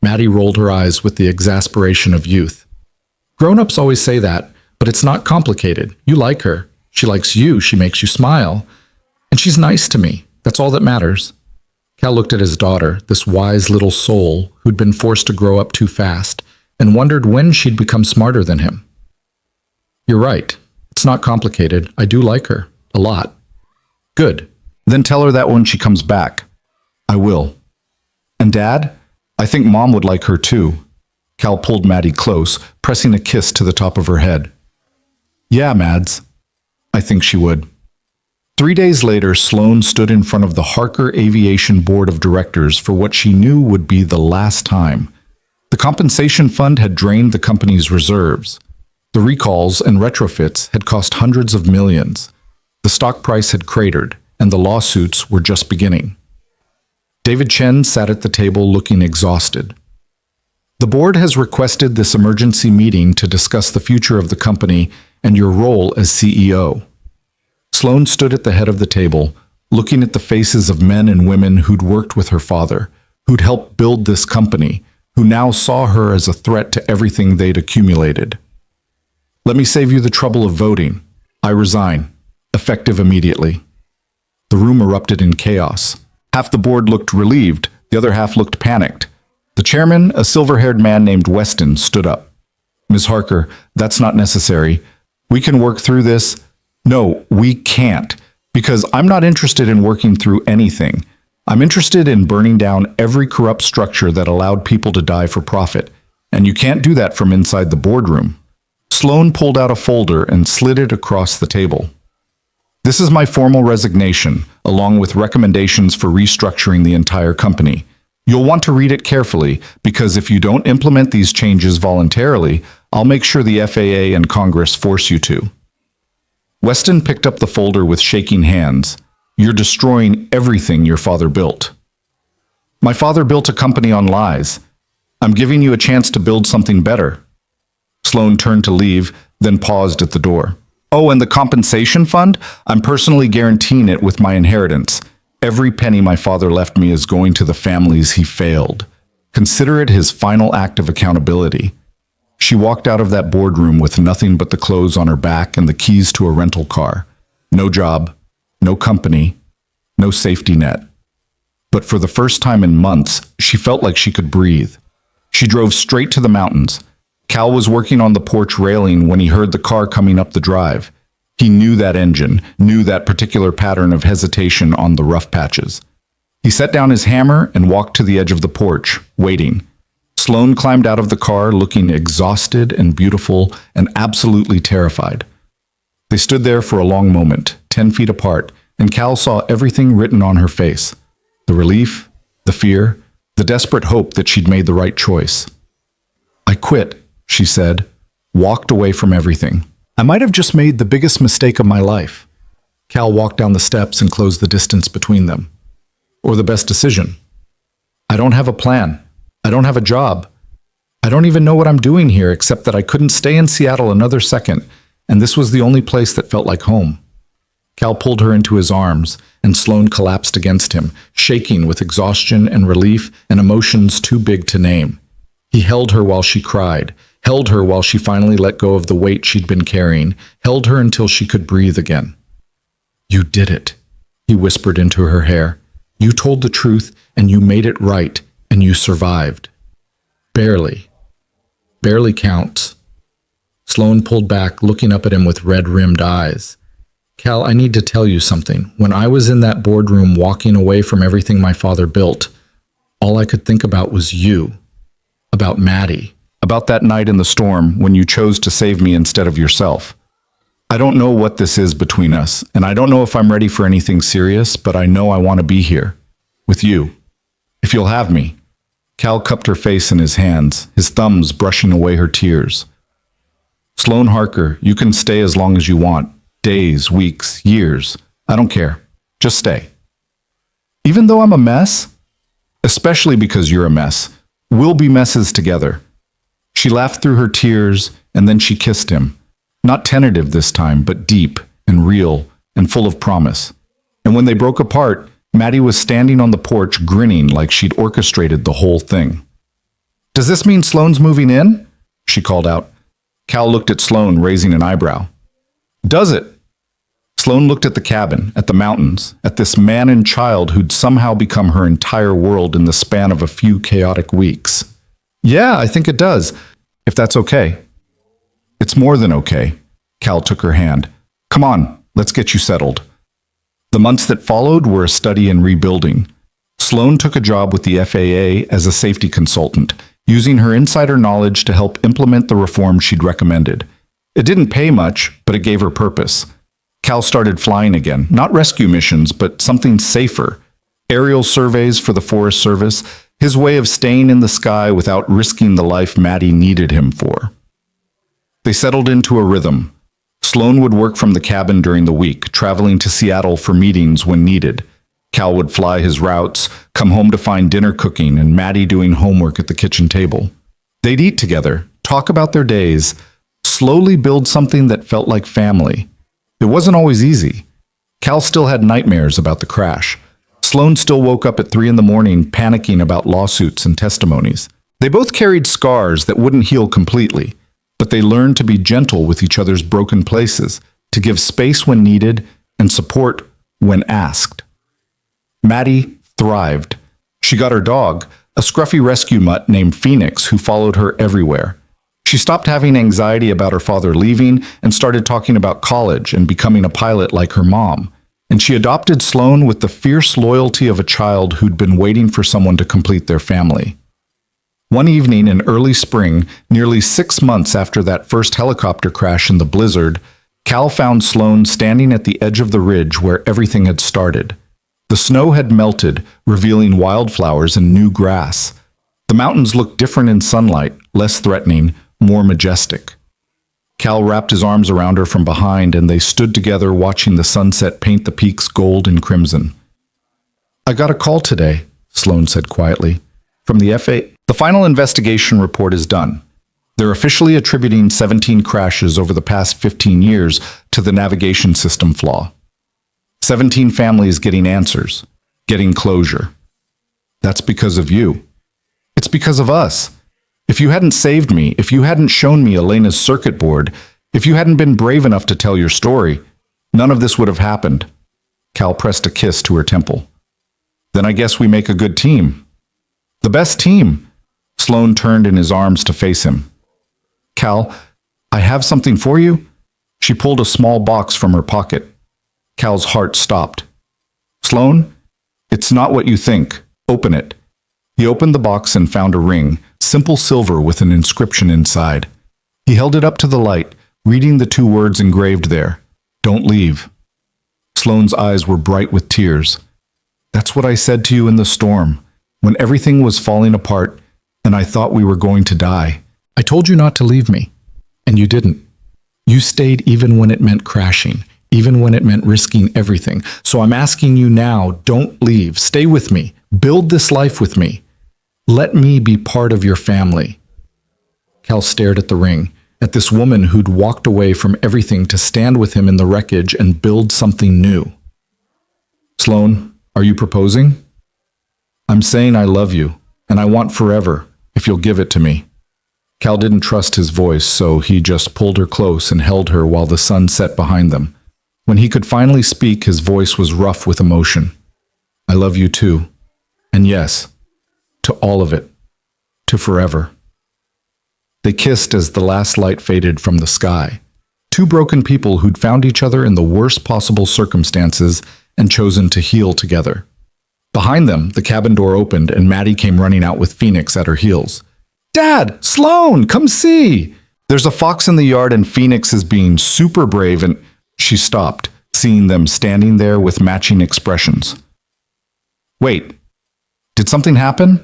Maddie rolled her eyes with the exasperation of youth. Grown-ups always say that, but it's not complicated. You like her. She likes you. She makes you smile. And she's nice to me. That's all that matters. Cal looked at his daughter, this wise little soul who'd been forced to grow up too fast, and wondered when she'd become smarter than him. You're right. It's not complicated. I do like her. A lot. Good. Then tell her that when she comes back. I will. And Dad? I think Mom would like her too. Cal pulled Maddie close, pressing a kiss to the top of her head. Yeah, Mads. I think she would. 3 days later, Sloane stood in front of the Harker Aviation Board of Directors for what she knew would be the last time. The compensation fund had drained the company's reserves. The recalls and retrofits had cost hundreds of millions. The stock price had cratered, and the lawsuits were just beginning. David Chen sat at the table looking exhausted. The board has requested this emergency meeting to discuss the future of the company and your role as CEO. Sloane stood at the head of the table, looking at the faces of men and women who'd worked with her father, who'd helped build this company, who now saw her as a threat to everything they'd accumulated. Let me save you the trouble of voting. I resign, effective immediately. The room erupted in chaos. Half the board looked relieved, the other half looked panicked. The chairman, a silver-haired man named Weston, stood up. Ms. Harker, that's not necessary. We can work through this. No, we can't, because I'm not interested in working through anything. I'm interested in burning down every corrupt structure that allowed people to die for profit, and you can't do that from inside the boardroom. Sloane pulled out a folder and slid it across the table. This is my formal resignation, along with recommendations for restructuring the entire company. You'll want to read it carefully, because if you don't implement these changes voluntarily, I'll make sure the FAA and Congress force you to. Weston picked up the folder with shaking hands. You're destroying everything your father built. My father built a company on lies. I'm giving you a chance to build something better. Sloane turned to leave, then paused at the door. Oh, and the compensation fund? I'm personally guaranteeing it with my inheritance. Every penny my father left me is going to the families he failed. Consider it his final act of accountability. She walked out of that boardroom with nothing but the clothes on her back and the keys to a rental car. No job, no company, no safety net. But for the first time in months, she felt like she could breathe. She drove straight to the mountains. Cal was working on the porch railing when he heard the car coming up the drive. He knew that engine, knew that particular pattern of hesitation on the rough patches. He set down his hammer and walked to the edge of the porch, waiting. Sloane climbed out of the car looking exhausted and beautiful and absolutely terrified. They stood there for a long moment, 10 feet apart, and Cal saw everything written on her face. The relief, the fear, the desperate hope that she'd made the right choice. I quit, she said, walked away from everything. I might have just made the biggest mistake of my life. Cal walked down the steps and closed the distance between them. Or the best decision. I don't have a plan. I don't have a job. I don't even know what I'm doing here except that I couldn't stay in Seattle another second, and this was the only place that felt like home. Cal pulled her into his arms, and Sloane collapsed against him, shaking with exhaustion and relief and emotions too big to name. He held her while she cried, held her while she finally let go of the weight she'd been carrying, held her until she could breathe again. You did it, he whispered into her hair. You told the truth, and you made it right, and you survived. Barely. Barely counts. Sloane pulled back, looking up at him with red-rimmed eyes. Cal, I need to tell you something. When I was in that boardroom walking away from everything my father built, all I could think about was you. About Maddie. About that night in the storm when you chose to save me instead of yourself. I don't know what this is between us, and I don't know if I'm ready for anything serious, but I know I want to be here. With you. If you'll have me. Cal cupped her face in his hands, his thumbs brushing away her tears. Sloane Harker, you can stay as long as you want. Days, weeks, years. I don't care. Just stay. Even though I'm a mess? Especially because you're a mess. We'll be messes together. She laughed through her tears, and then she kissed him. Not tentative this time, but deep and real and full of promise. And when they broke apart, Maddie was standing on the porch grinning like she'd orchestrated the whole thing. Does this mean Sloane's moving in? She called out. Cal looked at Sloane, raising an eyebrow. Does it? Sloane looked at the cabin, at the mountains, at this man and child who'd somehow become her entire world in the span of a few chaotic weeks. Yeah, I think it does, if that's okay. It's more than okay. Cal took her hand. Come on, let's get you settled. The months that followed were a study in rebuilding. Sloane took a job with the FAA as a safety consultant, using her insider knowledge to help implement the reform she'd recommended. It didn't pay much, but it gave her purpose. Cal started flying again, not rescue missions, but something safer. Aerial surveys for the Forest Service, his way of staying in the sky without risking the life Maddie needed him for. They settled into a rhythm. Sloane would work from the cabin during the week, traveling to Seattle for meetings when needed. Cal would fly his routes, come home to find dinner cooking and Maddie doing homework at the kitchen table. They'd eat together, talk about their days, slowly build something that felt like family. It wasn't always easy. Cal still had nightmares about the crash. Sloane still woke up at 3 in the morning panicking about lawsuits and testimonies. They both carried scars that wouldn't heal completely, but they learned to be gentle with each other's broken places, to give space when needed and support when asked. Maddie thrived. She got her dog, a scruffy rescue mutt named Phoenix, who followed her everywhere. She stopped having anxiety about her father leaving and started talking about college and becoming a pilot like her mom. And she adopted Sloane with the fierce loyalty of a child who'd been waiting for someone to complete their family. One evening in early spring, nearly 6 months after that first helicopter crash in the blizzard, Cal found Sloane standing at the edge of the ridge where everything had started. The snow had melted, revealing wildflowers and new grass. The mountains looked different in sunlight, less threatening, more majestic. Cal wrapped his arms around her from behind, and they stood together watching the sunset paint the peaks gold and crimson. I got a call today, Sloane said quietly, from the FAA. The final investigation report is done. They're officially attributing 17 crashes over the past 15 years to the navigation system flaw. 17 families getting answers, getting closure. That's because of you. It's because of us. If you hadn't saved me, if you hadn't shown me Elena's circuit board, if you hadn't been brave enough to tell your story, none of this would have happened. Cal pressed a kiss to her temple. Then I guess we make a good team. The best team. Sloane turned in his arms to face him. Cal, I have something for you. She pulled a small box from her pocket. Cal's heart stopped. Sloane, it's not what you think. Open it. He opened the box and found a ring, simple silver with an inscription inside. He held it up to the light, reading the 2 words engraved there. Don't leave. Sloane's eyes were bright with tears. That's what I said to you in the storm, when everything was falling apart and I thought we were going to die. I told you not to leave me, and you didn't. You stayed even when it meant crashing, even when it meant risking everything. So I'm asking you now, don't leave. Stay with me. Build this life with me. Let me be part of your family. Cal stared at the ring, at this woman who'd walked away from everything to stand with him in the wreckage and build something new. Sloane, are you proposing? I'm saying I love you, and I want forever, if you'll give it to me. Cal didn't trust his voice, so he just pulled her close and held her while the sun set behind them. When he could finally speak, his voice was rough with emotion. I love you too. And yes, to all of it, to forever. They kissed as the last light faded from the sky. Two broken people who'd found each other in the worst possible circumstances and chosen to heal together. Behind them, the cabin door opened and Maddie came running out with Phoenix at her heels. "Dad! Sloan! Come see!" "There's a fox in the yard and Phoenix is being super brave," and she stopped, seeing them standing there with matching expressions. "Wait, did something happen?"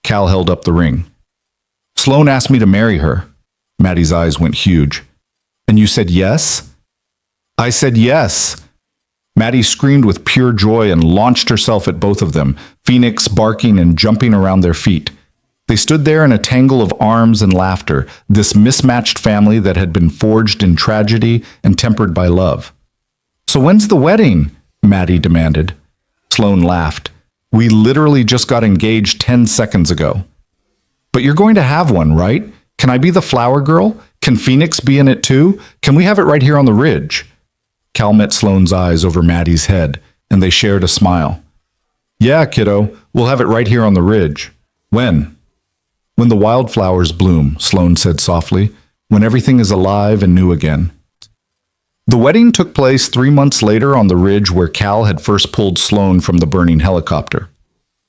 Cal held up the ring. "Sloan asked me to marry her." Maddie's eyes went huge. "And you said yes?" "I said yes." Maddie screamed with pure joy and launched herself at both of them, Phoenix barking and jumping around their feet. They stood there in a tangle of arms and laughter, this mismatched family that had been forged in tragedy and tempered by love. "So when's the wedding?" Maddie demanded. Sloan laughed. "We literally just got engaged 10 seconds ago." "But you're going to have one, right? Can I be the flower girl? Can Phoenix be in it too? Can we have it right here on the ridge?" Cal met Sloan's eyes over Maddie's head, and they shared a smile. "Yeah, kiddo, we'll have it right here on the ridge." "When?" "When the wildflowers bloom," Sloan said softly, "when everything is alive and new again." The wedding took place 3 months later on the ridge where Cal had first pulled Sloan from the burning helicopter.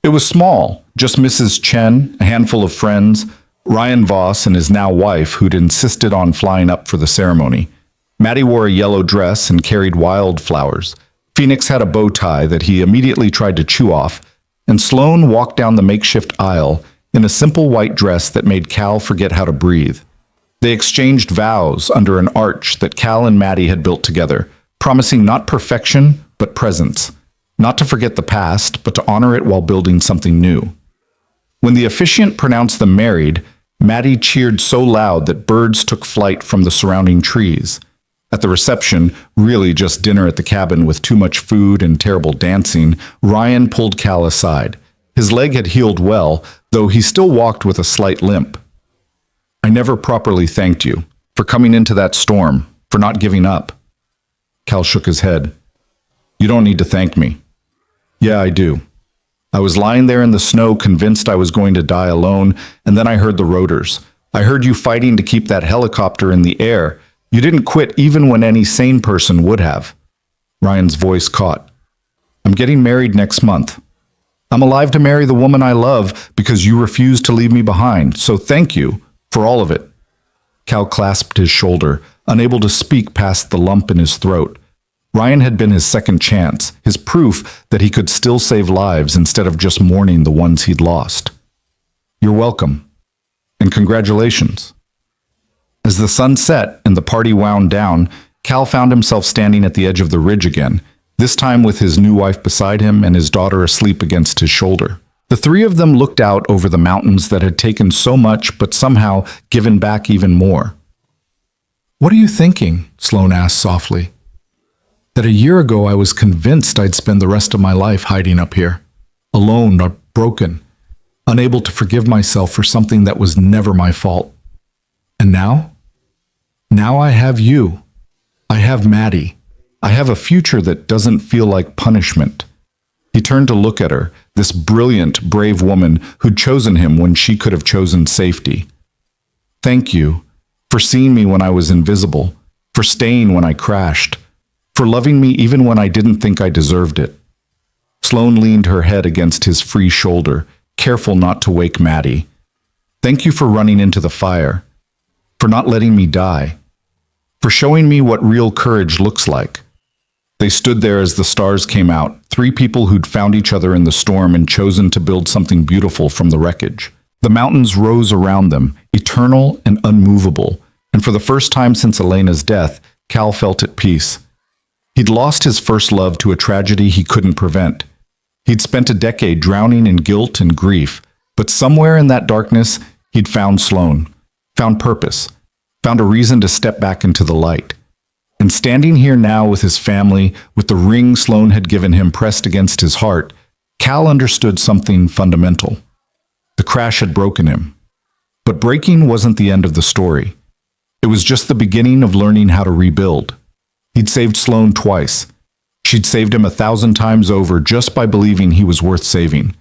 It was small, just Mrs. Chen, a handful of friends, Ryan Voss and his now wife who'd insisted on flying up for the ceremony. Maddie wore a yellow dress and carried wildflowers. Phoenix had a bow tie that he immediately tried to chew off, and Sloan walked down the makeshift aisle in a simple white dress that made Cal forget how to breathe. They exchanged vows under an arch that Cal and Maddie had built together, promising not perfection, but presence. Not to forget the past, but to honor it while building something new. When the officiant pronounced them married, Maddie cheered so loud that birds took flight from the surrounding trees. At the reception, really just dinner at the cabin with too much food and terrible dancing, Ryan pulled Cal aside. His leg had healed well, though he still walked with a slight limp. "I never properly thanked you for coming into that storm, for not giving up." Cal shook his head. "You don't need to thank me." "Yeah, I do. I was lying there in the snow convinced I was going to die alone, and then I heard the rotors. I heard you fighting to keep that helicopter in the air. You didn't quit even when any sane person would have." Ryan's voice caught. "I'm getting married next month. I'm alive to marry the woman I love because you refused to leave me behind, so thank you for all of it." Cal clasped his shoulder, unable to speak past the lump in his throat. Ryan had been his second chance, his proof that he could still save lives instead of just mourning the ones he'd lost. "You're welcome. And congratulations." As the sun set and the party wound down, Cal found himself standing at the edge of the ridge again, this time with his new wife beside him and his daughter asleep against his shoulder. The three of them looked out over the mountains that had taken so much but somehow given back even more. "What are you thinking?" Sloan asked softly. "That a year ago I was convinced I'd spend the rest of my life hiding up here, alone or broken, unable to forgive myself for something that was never my fault. And now? Now I have you. I have Maddie. I have a future that doesn't feel like punishment." He turned to look at her, this brilliant, brave woman who'd chosen him when she could have chosen safety. "Thank you for seeing me when I was invisible, for staying when I crashed, for loving me even when I didn't think I deserved it." Sloan leaned her head against his free shoulder, careful not to wake Maddie. "Thank you for running into the fire, for not letting me die, for showing me what real courage looks like." They stood there as the stars came out, three people who'd found each other in the storm and chosen to build something beautiful from the wreckage. The mountains rose around them, eternal and unmovable, and for the first time since Elena's death, Cal felt at peace. He'd lost his first love to a tragedy he couldn't prevent. He'd spent a decade drowning in guilt and grief, but somewhere in that darkness, he'd found Sloan, found purpose, found a reason to step back into the light. And standing here now with his family, with the ring Sloan had given him pressed against his heart, Cal understood something fundamental. The crash had broken him. But breaking wasn't the end of the story. It was just the beginning of learning how to rebuild. He'd saved Sloan twice. She'd saved him 1,000 times over just by believing he was worth saving.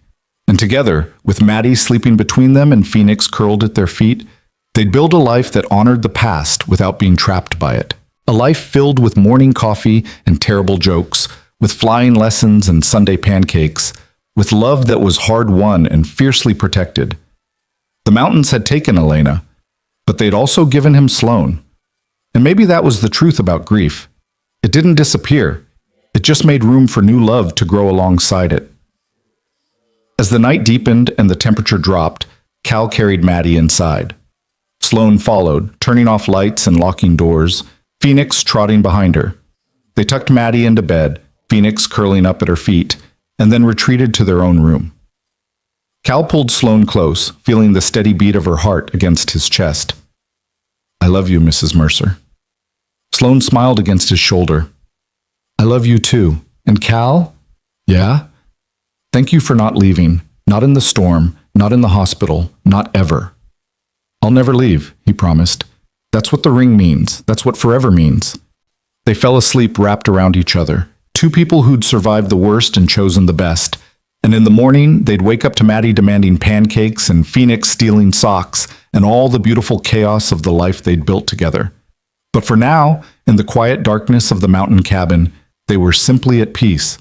And together, with Maddie sleeping between them and Phoenix curled at their feet, they'd build a life that honored the past without being trapped by it. A life filled with morning coffee and terrible jokes, with flying lessons and Sunday pancakes, with love that was hard-won and fiercely protected. The mountains had taken Elena, but they'd also given him Sloane. And maybe that was the truth about grief. It didn't disappear. It just made room for new love to grow alongside it. As the night deepened and the temperature dropped, Cal carried Maddie inside. Sloane followed, turning off lights and locking doors, Phoenix trotting behind her. They tucked Maddie into bed, Phoenix curling up at her feet, and then retreated to their own room. Cal pulled Sloane close, feeling the steady beat of her heart against his chest. "I love you, Mrs. Mercer." Sloane smiled against his shoulder. "I love you too. And Cal?" "Yeah?" "Thank you for not leaving. Not in the storm, not in the hospital, not ever." "I'll never leave," he promised. "That's what the ring means. That's what forever means." They fell asleep wrapped around each other, two people who'd survived the worst and chosen the best. And in the morning, they'd wake up to Maddie demanding pancakes and Phoenix stealing socks and all the beautiful chaos of the life they'd built together. But for now, in the quiet darkness of the mountain cabin, they were simply at peace.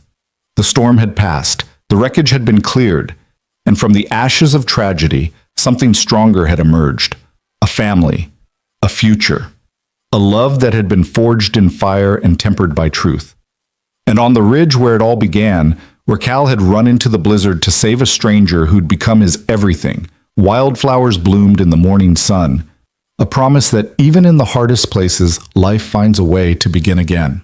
The storm had passed, the wreckage had been cleared, and from the ashes of tragedy, something stronger had emerged. A family, a future, a love that had been forged in fire and tempered by truth. And on the ridge where it all began, where Cal had run into the blizzard to save a stranger who'd become his everything, wildflowers bloomed in the morning sun, a promise that even in the hardest places, life finds a way to begin again.